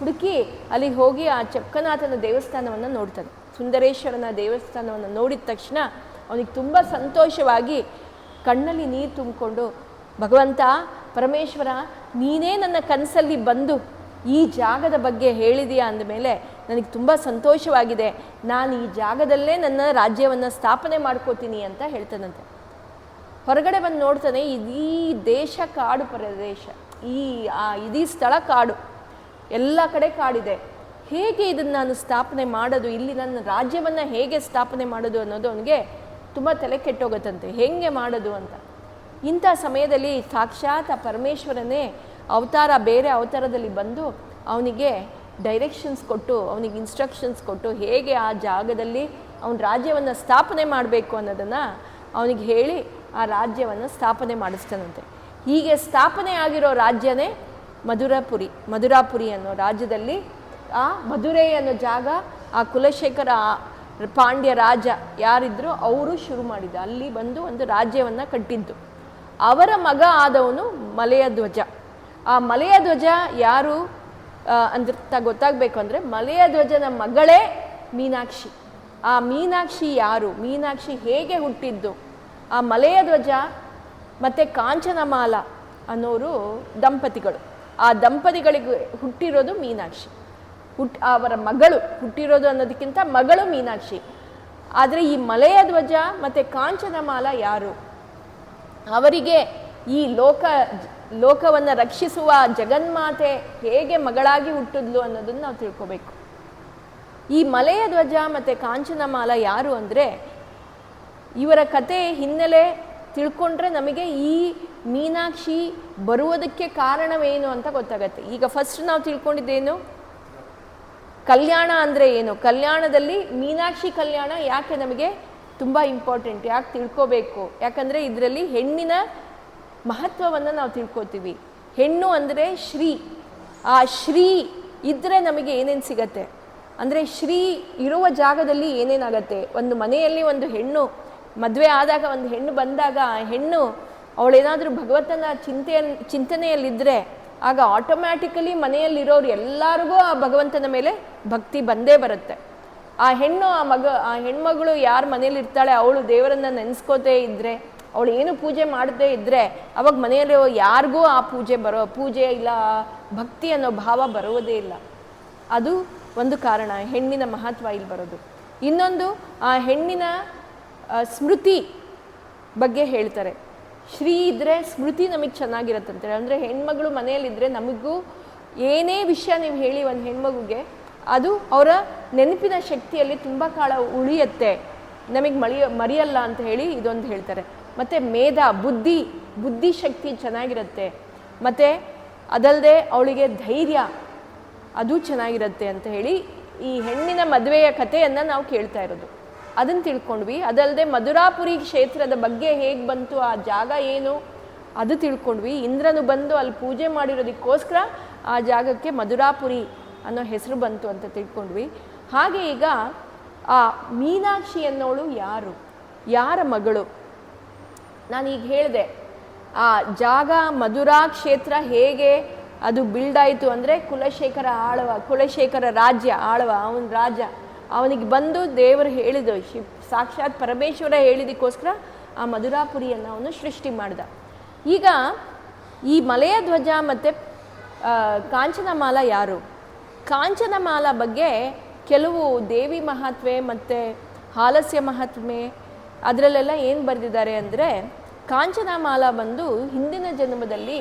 ಹುಡುಕಿ ಅಲ್ಲಿ ಹೋಗಿ ಆ ಚಕ್ಕನಾಥನ ದೇವಸ್ಥಾನವನ್ನು ನೋಡ್ತಾನೆ. ಸುಂದರೇಶ್ವರನ ದೇವಸ್ಥಾನವನ್ನು ನೋಡಿದ ತಕ್ಷಣ ಅವನಿಗೆ ತುಂಬ ಸಂತೋಷವಾಗಿ ಕಣ್ಣಲ್ಲಿ ನೀರು ತುಂಬಿಕೊಂಡು, ಭಗವಂತ ಪರಮೇಶ್ವರ, ನೀನೇ ನನ್ನ ಕನಸಲ್ಲಿ ಬಂದು ಈ ಜಾಗದ ಬಗ್ಗೆ ಹೇಳಿದೆಯಾ ಅಂದಮೇಲೆ ನನಗೆ ತುಂಬ ಸಂತೋಷವಾಗಿದೆ, ನಾನು ಈ ಜಾಗದಲ್ಲೇ ನನ್ನ ರಾಜ್ಯವನ್ನು ಸ್ಥಾಪನೆ ಮಾಡ್ಕೋತೀನಿ ಅಂತ ಹೇಳ್ತಾನಂತೆ. ಹೊರಗಡೆ ಬಂದು ನೋಡ್ತಾನೆ, ಇದೀ ದೇಶ ಕಾಡು ಪ್ರದೇಶ, ಇದೀ ಸ್ಥಳ ಕಾಡು, ಎಲ್ಲ ಕಡೆ ಕಾಡಿದೆ, ಹೇಗೆ ಇದನ್ನು ನಾನು ಸ್ಥಾಪನೆ ಮಾಡೋದು, ಇಲ್ಲಿ ನನ್ನ ರಾಜ್ಯವನ್ನು ಹೇಗೆ ಸ್ಥಾಪನೆ ಮಾಡೋದು ಅನ್ನೋದು ಅವನಿಗೆ ತುಂಬ ತಲೆ ಕೆಟ್ಟೋಗುತ್ತಂತೆ, ಹೇಗೆ ಮಾಡೋದು ಅಂತ. ಇಂಥ ಸಮಯದಲ್ಲಿ ಸಾಕ್ಷಾತ್ ಆ ಪರಮೇಶ್ವರನೇ ಬೇರೆ ಅವತಾರದಲ್ಲಿ ಬಂದು ಅವನಿಗೆ ಡೈರೆಕ್ಷನ್ಸ್ ಕೊಟ್ಟು, ಅವನಿಗೆ ಇನ್ಸ್ಟ್ರಕ್ಷನ್ಸ್ ಕೊಟ್ಟು ಹೇಗೆ ಆ ಜಾಗದಲ್ಲಿ ಅವನ ರಾಜ್ಯವನ್ನು ಸ್ಥಾಪನೆ ಮಾಡಬೇಕು ಅನ್ನೋದನ್ನು ಅವನಿಗೆ ಹೇಳಿ ಆ ರಾಜ್ಯವನ್ನು ಸ್ಥಾಪನೆ ಮಾಡಿಸ್ತಾನಂತೆ. ಹೀಗೆ ಸ್ಥಾಪನೆ ಆಗಿರೋ ರಾಜ್ಯನೇ ಮಧುರಾಪುರಿ ಅನ್ನೋ ರಾಜ್ಯದಲ್ಲಿ ಆ ಮಧುರೈ ಅನ್ನೋ ಜಾಗ ಆ ಕುಲಶೇಖರ ಪಾಂಡ್ಯ ರಾಜ ಯಾರಿದ್ರು ಅವರು ಶುರು ಮಾಡಿದ, ಅಲ್ಲಿ ಬಂದು ಒಂದು ರಾಜ್ಯವನ್ನು ಕಟ್ಟಿದ್ದು. ಅವರ ಮಗ ಆದವನು ಮಲಯ ಧ್ವಜ. ಆ ಮಲಯ ಧ್ವಜ ಯಾರು ಅಂತ ಗೊತ್ತಾಗಬೇಕು ಅಂದರೆ, ಮಲಯ ಧ್ವಜನ ಮಗಳೇ ಮೀನಾಕ್ಷಿ. ಆ ಮೀನಾಕ್ಷಿ ಯಾರು, ಮೀನಾಕ್ಷಿ ಹೇಗೆ ಹುಟ್ಟಿದ್ದು, ಆ ಮಲಯ ಧ್ವಜ ಮತ್ತು ಕಾಂಚನಮಾಲ ಅನ್ನೋರು ದಂಪತಿಗಳು. ಆ ದಂಪತಿಗಳಿಗೆ ಹುಟ್ಟಿರೋದು ಮೀನಾಕ್ಷಿ. ಅವರ ಮಗಳು ಹುಟ್ಟಿರೋದು ಅನ್ನೋದಕ್ಕಿಂತ ಮಗಳು ಮೀನಾಕ್ಷಿ. ಆದರೆ ಈ ಮಲಯ ಧ್ವಜ ಮತ್ತು ಕಾಂಚನಮಾಲ ಯಾರು, ಅವರಿಗೆ ಈ ಲೋಕವನ್ನು ರಕ್ಷಿಸುವ ಜಗನ್ಮಾತೆ ಹೇಗೆ ಮಗಳಾಗಿ ಹುಟ್ಟಿದ್ಲು ಅನ್ನೋದನ್ನು ನಾವು ತಿಳ್ಕೋಬೇಕು. ಈ ಮಲಯ ಧ್ವಜ ಮತ್ತು ಕಾಂಚನಮಾಲ ಯಾರು ಅಂದರೆ, ಇವರ ಕತೆ ಹಿನ್ನೆಲೆ ತಿಳ್ಕೊಂಡ್ರೆ ನಮಗೆ ಈ ಮೀನಾಕ್ಷಿ ಬರುವುದಕ್ಕೆ ಕಾರಣವೇನು ಅಂತ ಗೊತ್ತಾಗತ್ತೆ. ಈಗ ಫಸ್ಟ್ ನಾವು ತಿಳ್ಕೊಂಡಿದ್ದೇನು, ಕಲ್ಯಾಣ ಅಂದರೆ ಏನು, ಕಲ್ಯಾಣದಲ್ಲಿ ಮೀನಾಕ್ಷಿ ಕಲ್ಯಾಣ ಯಾಕೆ ನಮಗೆ ತುಂಬ ಇಂಪಾರ್ಟೆಂಟ್, ಯಾಕೆ ತಿಳ್ಕೋಬೇಕು, ಯಾಕಂದರೆ ಇದರಲ್ಲಿ ಹೆಣ್ಣಿನ ಮಹತ್ವವನ್ನು ನಾವು ತಿಳ್ಕೊತೀವಿ. ಹೆಣ್ಣು ಅಂದರೆ ಶ್ರೀ. ಆ ಶ್ರೀ ಇದ್ದರೆ ನಮಗೆ ಏನೇನು ಸಿಗತ್ತೆ ಅಂದರೆ, ಶ್ರೀ ಇರುವ ಜಾಗದಲ್ಲಿ ಏನೇನಾಗತ್ತೆ. ಒಂದು ಮನೆಯಲ್ಲಿ ಒಂದು ಹೆಣ್ಣು ಮದುವೆ ಆದಾಗ, ಒಂದು ಹೆಣ್ಣು ಬಂದಾಗ, ಆ ಹೆಣ್ಣು ಅವಳೇನಾದರೂ ಭಗವಂತನ ಚಿಂತನೆಯಲ್ಲಿದ್ದರೆ ಆಗ ಆಟೋಮ್ಯಾಟಿಕಲಿ ಮನೆಯಲ್ಲಿರೋರು ಎಲ್ಲರಿಗೂ ಆ ಭಗವಂತನ ಮೇಲೆ ಭಕ್ತಿ ಬಂದೇ ಬರುತ್ತೆ. ಆ ಹೆಣ್ಣು ಆ ಹೆಣ್ಮಗಳು ಯಾರು ಮನೇಲಿ ಇರ್ತಾಳೆ ಅವಳು ದೇವರನ್ನು ನೆನೆಸ್ಕೋತೇ ಇದ್ದರೆ, ಅವಳು ಏನು ಪೂಜೆ ಮಾಡದೇ ಇದ್ದರೆ ಅವಾಗ ಮನೆಯಲ್ಲಿ ಯಾರಿಗೂ ಆ ಪೂಜೆ ಇಲ್ಲ, ಭಕ್ತಿ ಅನ್ನೋ ಭಾವ ಬರುವುದೇ ಇಲ್ಲ. ಅದು ಒಂದು ಕಾರಣ, ಹೆಣ್ಣಿನ ಮಹತ್ವ ಇಲ್ಲಿ ಬರೋದು. ಇನ್ನೊಂದು, ಆ ಹೆಣ್ಣಿನ ಸ್ಮೃತಿ ಬಗ್ಗೆ ಹೇಳ್ತಾರೆ. ಶ್ರೀ ಇದ್ದರೆ ಸ್ಮೃತಿ ನಮಗೆ ಚೆನ್ನಾಗಿರತ್ತಂತೆ. ಅಂದರೆ ಹೆಣ್ಮಗಳು ಮನೆಯಲ್ಲಿದ್ದರೆ ನಮಗೂ ಏನೇ ವಿಷಯ ನೀವು ಹೇಳಿ ಒಂದು ಹೆಣ್ಮಗುಗೆ ಅದು ಅವರ ನೆನಪಿನ ಶಕ್ತಿಯಲ್ಲಿ ತುಂಬ ಕಾಲ ಉಳಿಯುತ್ತೆ, ನಮಗೆ ಮರೆಯಲ್ಲ ಅಂತ ಹೇಳಿ ಇದೊಂದು ಹೇಳ್ತಾರೆ. ಮತ್ತು ಮೇಧ, ಬುದ್ಧಿ ಶಕ್ತಿ ಚೆನ್ನಾಗಿರುತ್ತೆ. ಮತ್ತು ಅದಲ್ಲದೆ ಅವಳಿಗೆ ಧೈರ್ಯ ಅದು ಚೆನ್ನಾಗಿರುತ್ತೆ ಅಂತ ಹೇಳಿ ಈ ಹೆಣ್ಣಿನ ಮದುವೆಯ ಕಥೆಯನ್ನು ನಾವು ಕೇಳ್ತಾ ಇರೋದು. ಅದನ್ನು ತಿಳ್ಕೊಂಡ್ವಿ. ಅದಲ್ಲದೆ ಮಧುರಾಪುರಿ ಕ್ಷೇತ್ರದ ಬಗ್ಗೆ ಹೇಗೆ ಬಂತು, ಆ ಜಾಗ ಏನು ಅದು ತಿಳ್ಕೊಂಡ್ವಿ. ಇಂದ್ರನು ಬಂದು ಅಲ್ಲಿ ಪೂಜೆ ಮಾಡಿರೋದಕ್ಕೋಸ್ಕರ ಆ ಜಾಗಕ್ಕೆ ಮಧುರಾಪುರಿ ಅನ್ನೋ ಹೆಸರು ಬಂತು ಅಂತ ತಿಳ್ಕೊಂಡ್ವಿ. ಹಾಗೆ ಈಗ ಆ ಮೀನಾಕ್ಷಿ ಅನ್ನೋಳು ಯಾರ ಮಗಳು? ನಾನೀಗ ಹೇಳಿದೆ ಆ ಜಾಗ ಮಧುರಾ ಕ್ಷೇತ್ರ ಹೇಗೆ ಅದು ಬಿಲ್ಡ್ ಆಯಿತು ಅಂದರೆ ಕುಲಶೇಖರ ರಾಜ್ಯ ಆಳ್ವ, ಅವನ ರಾಜ, ಅವನಿಗೆ ಬಂದು ದೇವರು ಹೇಳಿದ, ಸಾಕ್ಷಾತ್ ಪರಮೇಶ್ವರ ಹೇಳಿದಕ್ಕೋಸ್ಕರ ಆ ಮಧುರಾಪುರಿಯನ್ನು ಅವನು ಸೃಷ್ಟಿ ಮಾಡ್ದ. ಈಗ ಈ ಮಲೆಯ ಧ್ವಜ ಮತ್ತು ಕಾಂಚನಮಾಲ ಯಾರು? ಕಾಂಚನಮಾಲ ಬಗ್ಗೆ ಕೆಲವು ದೇವಿ ಮಹಾತ್ಮೆ ಮತ್ತು ಹಾಲಸ್ಯ ಮಹಾತ್ಮೆ ಅದರಲ್ಲೆಲ್ಲ ಏನು ಬರೆದಿದ್ದಾರೆ ಅಂದರೆ, ಕಾಂಚನಮಾಲ ಬಂದು ಹಿಂದಿನ ಜನ್ಮದಲ್ಲಿ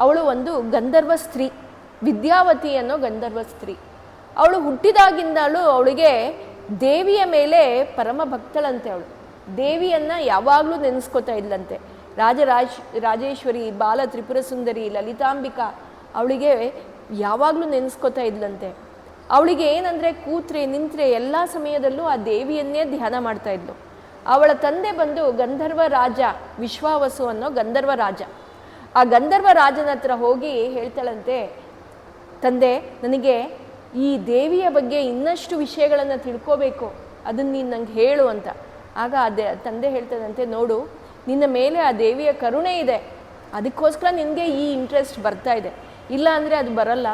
ಅವಳು ಒಂದು ಗಂಧರ್ವ ಸ್ತ್ರೀ, ವಿದ್ಯಾವತಿ ಅನ್ನೋ ಗಂಧರ್ವ ಸ್ತ್ರೀ. ಅವಳು ಹುಟ್ಟಿದಾಗಿಂದಲೂ ಅವಳಿಗೆ ದೇವಿಯ ಮೇಲೆ ಪರಮ ಭಕ್ತಳಂತೆ. ಅವಳು ದೇವಿಯನ್ನು ಯಾವಾಗಲೂ ನೆನೆಸ್ಕೋತಾ ಇದ್ಲಂತೆ. ರಾಜೇಶ್ವರಿ, ಬಾಲ ತ್ರಿಪುರ ಸುಂದರಿ, ಲಲಿತಾಂಬಿಕಾ ಅವಳಿಗೆ ಯಾವಾಗಲೂ ನೆನೆಸ್ಕೋತಾ ಇದ್ಲಂತೆ. ಅವಳಿಗೆ ಏನಂದರೆ ಕೂತ್ರೆ ನಿಂತರೆ ಎಲ್ಲ ಸಮಯದಲ್ಲೂ ಆ ದೇವಿಯನ್ನೇ ಧ್ಯಾನ ಮಾಡ್ತಾ ಇದ್ಲು. ಅವಳ ತಂದೆ ಬಂದು ಗಂಧರ್ವ ರಾಜ, ವಿಶ್ವಾವಸು ಅನ್ನೋ ಗಂಧರ್ವ ರಾಜ. ಆ ಗಂಧರ್ವ ರಾಜನ ಹತ್ರ ಹೋಗಿ ಹೇಳ್ತಾಳಂತೆ, ತಂದೆ ನನಗೆ ಈ ದೇವಿಯ ಬಗ್ಗೆ ಇನ್ನಷ್ಟು ವಿಷಯಗಳನ್ನು ತಿಳ್ಕೋಬೇಕು, ಅದನ್ನು ನೀನು ನಂಗೆ ಹೇಳು ಅಂತ. ಆಗ ತಂದೆ ಹೇಳ್ತಾನಂತೆ, ನೋಡು ನಿನ್ನ ಮೇಲೆ ಆ ದೇವಿಯ ಕರುಣೆ ಇದೆ, ಅದಕ್ಕೋಸ್ಕರ ನಿನಗೆ ಈ ಇಂಟ್ರೆಸ್ಟ್ ಬರ್ತಾ ಇದೆ, ಇಲ್ಲ ಅಂದರೆ ಅದು ಬರಲ್ಲ,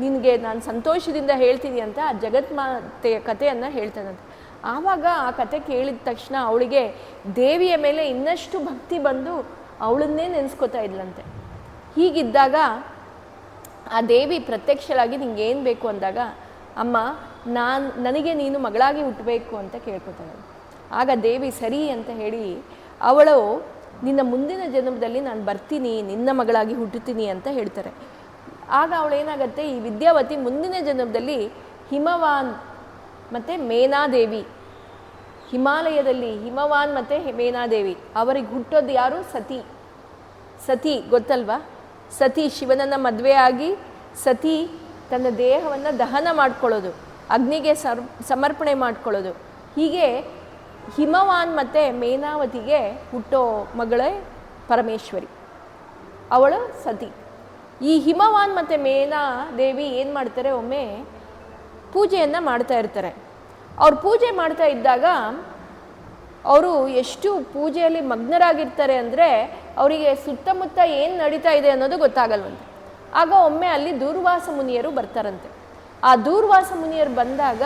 ನಿನಗೆ ನಾನು ಸಂತೋಷದಿಂದ ಹೇಳ್ತೀನಿ ಅಂತ ಆ ಜಗನ್ಮಾತೆಯ ಕಥೆಯನ್ನು ಹೇಳ್ತಾನಂತೆ. ಆವಾಗ ಆ ಕತೆ ಕೇಳಿದ ತಕ್ಷಣ ಅವಳಿಗೆ ದೇವಿಯ ಮೇಲೆ ಇನ್ನಷ್ಟು ಭಕ್ತಿ ಬಂದು ಅವಳನ್ನೇ ನೆನೆಸ್ಕೋತಾ ಇದ್ಲಂತೆ. ಹೀಗಿದ್ದಾಗ ಆ ದೇವಿ ಪ್ರತ್ಯಕ್ಷರಾಗಿ ನಿಂಗೆ ಏನು ಬೇಕು ಅಂದಾಗ, ಅಮ್ಮ ನನಗೆ ನೀನು ಮಗಳಾಗಿ ಹುಟ್ಟಬೇಕು ಅಂತ ಕೇಳ್ಕೊತಾಳೆ. ಆಗ ದೇವಿ ಸರಿ ಅಂತ ಹೇಳಿ ಅವಳು ನಿನ್ನ ಮುಂದಿನ ಜನ್ಮದಲ್ಲಿ ನಾನು ಬರ್ತೀನಿ, ನಿನ್ನ ಮಗಳಾಗಿ ಹುಟ್ಟುತ್ತೀನಿ ಅಂತ ಹೇಳ್ತಾರೆ. ಆಗ ಅವಳೇನಾಗತ್ತೆ, ಈ ವಿದ್ಯಾವತಿ ಮುಂದಿನ ಜನ್ಮದಲ್ಲಿ ಹಿಮವಾನ್ ಮತ್ತು ಮೇನಾದೇವಿ, ಹಿಮಾಲಯದಲ್ಲಿ ಹಿಮವಾನ್ ಮತ್ತು ಮೇನಾದೇವಿ ಅವರಿಗೆ ಹುಟ್ಟೋದು ಯಾರು? ಸತಿ ಗೊತ್ತಲ್ವಾ? ಸತಿ ಶಿವನನ್ನು ಮದುವೆ ಆಗಿ ಸತಿ ತನ್ನ ದೇಹವನ್ನು ದಹನ ಮಾಡ್ಕೊಳ್ಳೋದು, ಅಗ್ನಿಗೆ ಸಮರ್ಪಣೆ ಮಾಡ್ಕೊಳ್ಳೋದು. ಹೀಗೆ ಹಿಮವಾನ್ ಮತ್ತು ಮೇನಾವತಿಗೆ ಹುಟ್ಟೋ ಮಗಳೇ ಪರಮೇಶ್ವರಿ, ಅವಳು ಸತಿ. ಈ ಹಿಮವಾನ್ ಮತ್ತು ಮೇನಾದೇವಿ ಏನು ಮಾಡ್ತಾರೆ, ಒಮ್ಮೆ ಪೂಜೆಯನ್ನು ಮಾಡ್ತಾ ಇರ್ತಾರೆ. ಅವ್ರು ಪೂಜೆ ಮಾಡ್ತಾ ಇದ್ದಾಗ ಅವರು ಎಷ್ಟು ಪೂಜೆಯಲ್ಲಿ ಮಗ್ನರಾಗಿರ್ತಾರೆ ಅಂದರೆ ಅವರಿಗೆ ಸುತ್ತಮುತ್ತ ಏನು ನಡೀತಾ ಇದೆ ಅನ್ನೋದು ಗೊತ್ತಾಗಲ್ವಂತೆ. ಆಗ ಒಮ್ಮೆ ಅಲ್ಲಿ ದೂರ್ವಾಸ ಮುನಿಯರು ಬರ್ತಾರಂತೆ. ಆ ದೂರ್ವಾಸ ಮುನಿಯರು ಬಂದಾಗ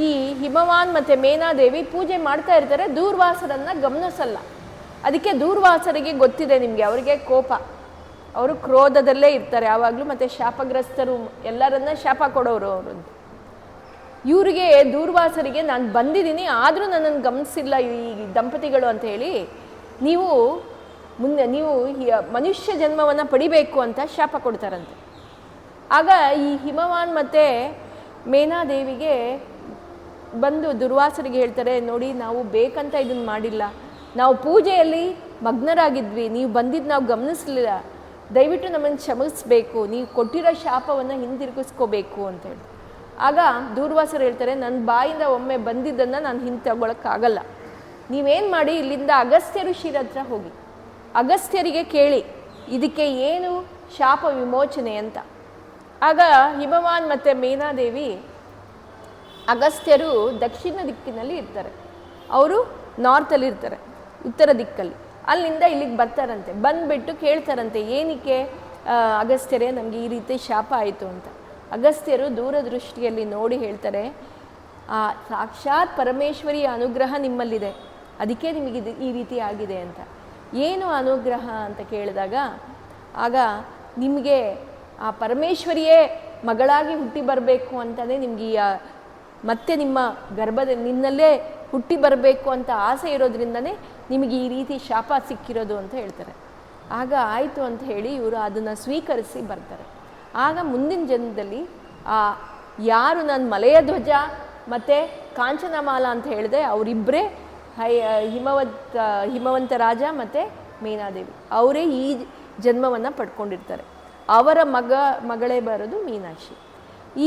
ಈ ಹಿಮವಾನ್ ಮತ್ತು ಮೇನಾದೇವಿ ಪೂಜೆ ಮಾಡ್ತಾ ಇರ್ತಾರೆ, ದೂರ್ವಾಸರನ್ನು ಗಮನಿಸಲ್ಲ. ಅದಕ್ಕೆ ದೂರ್ವಾಸರಿಗೆ ಗೊತ್ತಿದೆ, ನಿಮಗೆ ಅವರಿಗೆ ಕೋಪ, ಅವರು ಕ್ರೋಧದಲ್ಲೇ ಇರ್ತಾರೆ ಯಾವಾಗಲೂ, ಮತ್ತು ಶಾಪಗ್ರಸ್ತರು, ಎಲ್ಲರನ್ನ ಶಾಪ ಕೊಡೋರು ಅವರು. ಇವರಿಗೆ ದೂರ್ವಾಸರಿಗೆ ನಾನು ಬಂದಿದ್ದೀನಿ ಆದರೂ ನನ್ನನ್ನು ಗಮನಿಸಿಲ್ಲ ಈ ದಂಪತಿಗಳು ಅಂತ ಹೇಳಿ, ನೀವು ಮನುಷ್ಯ ಜನ್ಮವನ್ನು ಪಡಿಬೇಕು ಅಂತ ಶಾಪ ಕೊಡ್ತಾರಂತೆ. ಆಗ ಈ ಹಿಮವಾನ್ ಮತ್ತು ಮೇನಾದೇವಿಗೆ ಬಂದು ದುರ್ವಾಸರಿಗೆ ಹೇಳ್ತಾರೆ, ನೋಡಿ ನಾವು ಬೇಕಂತ ಇದನ್ನು ಮಾಡಿಲ್ಲ, ನಾವು ಪೂಜೆಯಲ್ಲಿ ಮಗ್ನರಾಗಿದ್ವಿ, ನೀವು ಬಂದಿದ್ದು ನಾವು ಗಮನಿಸಲಿಲ್ಲ, ದಯವಿಟ್ಟು ನಮ್ಮನ್ನು ಕ್ಷಮಿಸಬೇಕು, ನೀವು ಕೊಟ್ಟಿರೋ ಶಾಪವನ್ನು ಹಿಂದಿರುಗಿಸ್ಕೋಬೇಕು ಅಂತ ಹೇಳಿ. ಆಗ ದೂರ್ವಾಸರು ಹೇಳ್ತಾರೆ, ನನ್ನ ಬಾಯಿಂದ ಒಮ್ಮೆ ಬಂದಿದ್ದನ್ನು ನಾನು ಹಿಂದೆ ತಗೊಳಕ್ಕಾಗಲ್ಲ, ನೀವೇನು ಮಾಡಿ ಇಲ್ಲಿಂದ ಅಗಸ್ತ್ಯ ಋಷಿರ ಹತ್ರ ಹೋಗಿ ಅಗಸ್ತ್ಯರಿಗೆ ಕೇಳಿ ಇದಕ್ಕೆ ಏನು ಶಾಪ ವಿಮೋಚನೆ ಅಂತ. ಆಗ ಹಿಮವಾನ್ ಮತ್ತು ಮೇನಾದೇವಿ, ಅಗಸ್ತ್ಯರು ದಕ್ಷಿಣ ದಿಕ್ಕಿನಲ್ಲಿ ಇರ್ತಾರೆ, ಅವರು ನಾರ್ತಲ್ಲಿ ಇರ್ತಾರೆ, ಉತ್ತರ ದಿಕ್ಕಲ್ಲಿ, ಅಲ್ಲಿಂದ ಇಲ್ಲಿಗೆ ಬರ್ತಾರಂತೆ. ಬಂದುಬಿಟ್ಟು ಕೇಳ್ತಾರಂತೆ, ಏನಕ್ಕೆ ಅಗಸ್ತ್ಯರೇ ನಮಗೆ ಈ ರೀತಿ ಶಾಪ ಆಯಿತು ಅಂತ. ಅಗಸ್ತ್ಯರು ದೂರದೃಷ್ಟಿಯಲ್ಲಿ ನೋಡಿ ಹೇಳ್ತಾರೆ, ಆ ಸಾಕ್ಷಾತ್ ಪರಮೇಶ್ವರಿಯ ಅನುಗ್ರಹ ನಿಮ್ಮಲ್ಲಿದೆ, ಅದಕ್ಕೆ ನಿಮಗೆ ಈ ರೀತಿ ಆಗಿದೆ ಅಂತ. ಏನು ಅನುಗ್ರಹ ಅಂತ ಕೇಳಿದಾಗ, ಆಗ ನಿಮಗೆ ಆ ಪರಮೇಶ್ವರಿಯೇ ಮಗಳಾಗಿ ಹುಟ್ಟಿ ಬರಬೇಕು ಅಂತಲೇ ನಿಮಗೆ ಮತ್ತೆ ನಿಮ್ಮ ನಿನ್ನಲ್ಲೇ ಹುಟ್ಟಿ ಬರಬೇಕು ಅಂತ ಆಸೆ ಇರೋದ್ರಿಂದನೇ ನಿಮಗೆ ಈ ರೀತಿ ಶಾಪ ಸಿಕ್ಕಿರೋದು ಅಂತ ಹೇಳ್ತಾರೆ. ಆಗ ಆಯಿತು ಅಂತ ಹೇಳಿ ಇವರು ಅದನ್ನು ಸ್ವೀಕರಿಸಿ ಬರ್ತಾರೆ. ಆಗ ಮುಂದಿನ ಜನ್ಮದಲ್ಲಿ ಆ ಯಾರು ನಾನು ಮಲೆಯ ಧ್ವಜ ಮತ್ತು ಕಾಂಚನಮಾಲ ಅಂತ ಹೇಳಿದೆ, ಅವರಿಬ್ಬರೇ ಹಿಮವಂತ ರಾಜ ಮತ್ತು ಮೀನಾದೇವಿ ಅವರೇ ಈ ಜನ್ಮವನ್ನು ಪಡ್ಕೊಂಡಿರ್ತಾರೆ. ಅವರ ಮಗಳೇ ಬರೋದು ಮೀನಾಕ್ಷಿ.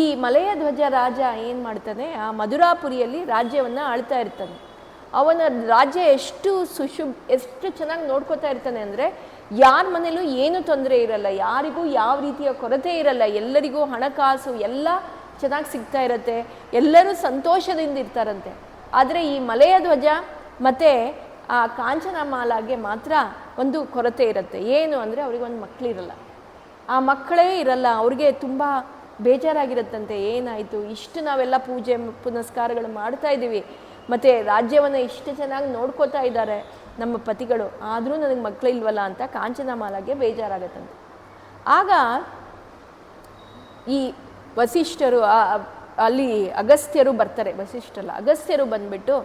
ಈ ಮಲೆಯ ಧ್ವಜ ರಾಜ ಏನು ಮಾಡ್ತಾನೆ, ಆ ಮಧುರಾಪುರಿಯಲ್ಲಿ ರಾಜ್ಯವನ್ನು ಆಳ್ತಾ ಇರ್ತಾನೆ. ಅವನ ರಾಜ್ಯ ಎಷ್ಟು ಚೆನ್ನಾಗಿ ನೋಡ್ಕೋತಾ ಇರ್ತಾನೆ ಅಂದರೆ, ಯಾರ ಮನೇಲೂ ಏನೂ ತೊಂದರೆ ಇರಲ್ಲ, ಯಾರಿಗೂ ಯಾವ ರೀತಿಯ ಕೊರತೆ ಇರಲ್ಲ, ಎಲ್ಲರಿಗೂ ಹಣಕಾಸು ಎಲ್ಲ ಚೆನ್ನಾಗಿ ಸಿಗ್ತಾ ಇರತ್ತೆ, ಎಲ್ಲರೂ ಸಂತೋಷದಿಂದ ಇರ್ತಾರಂತೆ. ಆದರೆ ಈ ಮಲೆಯ ಧ್ವಜ ಮತ್ತು ಆ ಕಾಂಚನಮಾಲಾಗೆ ಮಾತ್ರ ಒಂದು ಕೊರತೆ ಇರುತ್ತೆ. ಏನು ಅಂದರೆ ಅವರಿಗೊಂದು ಮಕ್ಕಳಿರಲ್ಲ, ಆ ಮಕ್ಕಳೇ ಇರಲ್ಲ. ಅವ್ರಿಗೆ ತುಂಬ ಬೇಜಾರಾಗಿರುತ್ತಂತೆ. ಏನಾಯಿತು, ಇಷ್ಟು ನಾವೆಲ್ಲ ಪೂಜೆ ಪುನಸ್ಕಾರಗಳು ಮಾಡ್ತಾ ಇದ್ದೀವಿ, ಮತ್ತು ರಾಜ್ಯವನ್ನು ಇಷ್ಟು ಚೆನ್ನಾಗಿ ನೋಡ್ಕೋತಾ ಇದ್ದಾರೆ ನಮ್ಮ ಪತಿಗಳು, ಆದರೂ ನನಗೆ ಮಕ್ಕಳಿಲ್ವಲ್ಲ ಅಂತ ಕಾಂಚನಮಾಲಾಗೆ ಬೇಜಾರಾಗತ್ತಂತೆ. ಆಗ ಈ ವಸಿಷ್ಠರು ಅಲ್ಲಿ ಅಗಸ್ತ್ಯರು ಬರ್ತಾರೆ, ವಸಿಷ್ಠರಲ್ಲ ಅಗಸ್ತ್ಯರು ಬಂದ್ಬಿಟ್ಟು,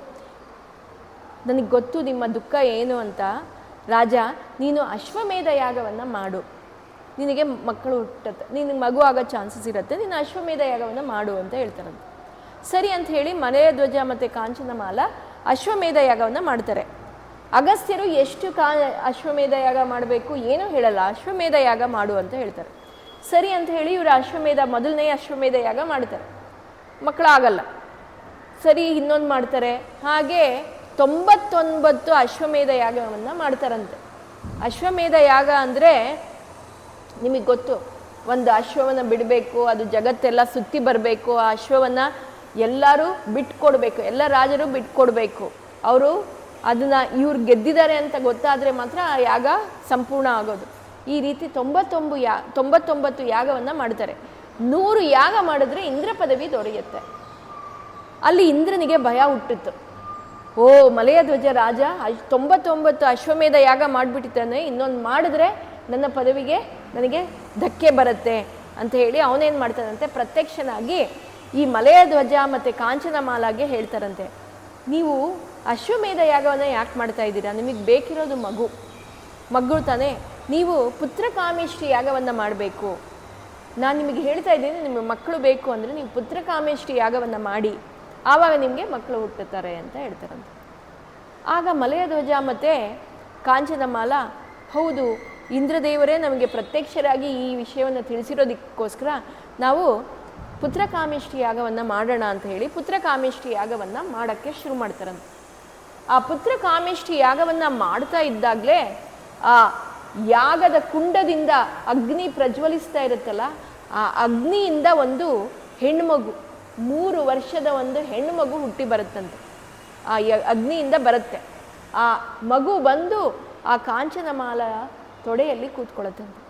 ನನಗೆ ಗೊತ್ತು ನಿಮ್ಮ ದುಃಖ ಏನು ಅಂತ, ರಾಜ ನೀನು ಅಶ್ವಮೇಧ ಯಾಗವನ್ನು ಮಾಡು, ನಿನಗೆ ಮಕ್ಕಳು ಹುಟ್ಟುತ್ತೆ, ನಿನಗೆ ಮಗು ಆಗೋ ಚಾನ್ಸಸ್ ಇರುತ್ತೆ, ನೀನು ಅಶ್ವಮೇಧ ಯಾಗವನ್ನು ಮಾಡು ಅಂತ ಹೇಳ್ತಾರಂತೆ. ಸರಿ ಅಂತ ಹೇಳಿ ಮಲೆಯ ಧ್ವಜ ಮತ್ತು ಕಾಂಚನಮಾಲ ಅಶ್ವಮೇಧ ಯಾಗವನ್ನು ಮಾಡ್ತಾರೆ. ಅಗಸ್ತ್ಯರು ಎಷ್ಟು ಅಶ್ವಮೇಧ ಯಾಗ ಮಾಡಬೇಕು ಏನೂ ಹೇಳಲ್ಲ, ಅಶ್ವಮೇಧ ಯಾಗ ಮಾಡು ಅಂತ ಹೇಳ್ತಾರೆ. ಸರಿ ಅಂತ ಹೇಳಿ ಇವರು ಮೊದಲನೇ ಅಶ್ವಮೇಧ ಯಾಗ ಮಾಡ್ತಾರೆ, ಮಕ್ಕಳಾಗಲ್ಲ. ಸರಿ ಇನ್ನೊಂದು ಮಾಡ್ತಾರೆ, ಹಾಗೆ 99 ಅಶ್ವಮೇಧ ಯಾಗವನ್ನು ಮಾಡ್ತಾರಂತೆ. ಅಶ್ವಮೇಧ ಯಾಗ ಅಂದರೆ ನಿಮಗೆ ಗೊತ್ತು, ಒಂದು ಅಶ್ವವನ್ನು ಬಿಡಬೇಕು, ಅದು ಜಗತ್ತೆಲ್ಲ ಸುತ್ತಿ ಬರಬೇಕು, ಆ ಅಶ್ವವನ್ನು ಎಲ್ಲರೂ ಬಿಟ್ಕೊಡ್ಬೇಕು, ಎಲ್ಲ ರಾಜರು ಬಿಟ್ಕೊಡ್ಬೇಕು. ಅವರು ಅದನ್ನು ಇವ್ರು ಗೆದ್ದಿದ್ದಾರೆ ಅಂತ ಗೊತ್ತಾದರೆ ಮಾತ್ರ ಆ ಯಾಗ ಸಂಪೂರ್ಣ ಆಗೋದು. ಈ ರೀತಿ 99 ಯಾಗವನ್ನು ಮಾಡ್ತಾರೆ. 100 ಯಾಗ ಮಾಡಿದ್ರೆ ಇಂದ್ರ ಪದವಿ ದೊರೆಯುತ್ತೆ. ಅಲ್ಲಿ ಇಂದ್ರನಿಗೆ ಭಯ ಹುಟ್ಟಿತ್ತು. ಓ, ಮಲೆಯ ಧ್ವಜ ರಾಜ 99 ಅಶ್ವಮೇಧ ಯಾಗ ಮಾಡಿಬಿಟ್ಟಿದ್ದಾನೆ, ಇನ್ನೊಂದು ಮಾಡಿದ್ರೆ ನನ್ನ ಪದವಿಗೆ ನನಗೆ ಧಕ್ಕೆ ಬರುತ್ತೆ ಅಂತ ಹೇಳಿ ಅವನೇನು ಮಾಡ್ತಾನಂತೆ, ಪ್ರತ್ಯಕ್ಷನಾಗಿ ಈ ಮಲೆಯ ಧ್ವಜ ಮತ್ತು ಕಾಂಚನಮಾಲಾಗೆ ಹೇಳ್ತಾರಂತೆ, ನೀವು ಅಶ್ವಮೇಧ ಯಾಗವನ್ನು ಯಾಕೆ ಮಾಡ್ತಾ ಇದ್ದೀರಾ, ನಿಮಗೆ ಬೇಕಿರೋದು ಮಗು ತಾನೇ, ನೀವು ಪುತ್ರಕಾಮೇಷ್ಟಿ ಯಾಗವನ್ನು ಮಾಡಬೇಕು. ನಾನು ನಿಮಗೆ ಹೇಳ್ತಾ ಇದ್ದೀನಿ, ನಿಮಗೆ ಮಕ್ಕಳು ಬೇಕು ಅಂದರೆ ನೀವು ಪುತ್ರಕಾಮೇಷ್ಟಿ ಯಾಗವನ್ನು ಮಾಡಿ, ಆವಾಗ ನಿಮಗೆ ಮಕ್ಕಳು ಹುಟ್ಟುತ್ತಾರೆ ಅಂತ ಹೇಳ್ತಾರಂತೆ. ಆಗ ಮಲೆಯ ಧ್ವಜ ಮತ್ತು ಕಾಂಚನಮಾಲ, ಹೌದು ಇಂದ್ರದೇವರೇ ನಮಗೆ ಪ್ರತ್ಯಕ್ಷರಾಗಿ ಈ ವಿಷಯವನ್ನು ತಿಳಿಸಿರೋದಕ್ಕೋಸ್ಕರ ನಾವು ಪುತ್ರಕಾಮೇಷ್ಟಿ ಯಾಗವನ್ನು ಮಾಡೋಣ ಅಂತ ಹೇಳಿ ಪುತ್ರಕಾಮೇಷ್ಟಿ ಯಾಗವನ್ನು ಮಾಡೋಕ್ಕೆ ಶುರು ಮಾಡ್ತಾರಂತೆ. ಆ ಪುತ್ರಕಾಮೇಷ್ಟಿ ಯಾಗವನ್ನು ಮಾಡ್ತಾ ಇದ್ದಾಗಲೇ ಆ ಯಾಗದ ಕುಂಡದಿಂದ ಅಗ್ನಿ ಪ್ರಜ್ವಲಿಸ್ತಾ ಇರುತ್ತಲ್ಲ, ಆ ಅಗ್ನಿಯಿಂದ ಒಂದು ಹೆಣ್ಣುಮಗು, 3 ವರ್ಷದ ಒಂದು ಹೆಣ್ಣುಮಗು ಹುಟ್ಟಿ ಬರುತ್ತಂತೆ. ಆ ಅಗ್ನಿಯಿಂದ ಬರುತ್ತೆ. ಆ ಮಗು ಬಂದು ಆ ಕಾಂಚನಮಾಲ ತೊಡೆಯಲ್ಲಿ ಕೂತ್ಕೊಳ್ಳುತ್ತಂತೆ.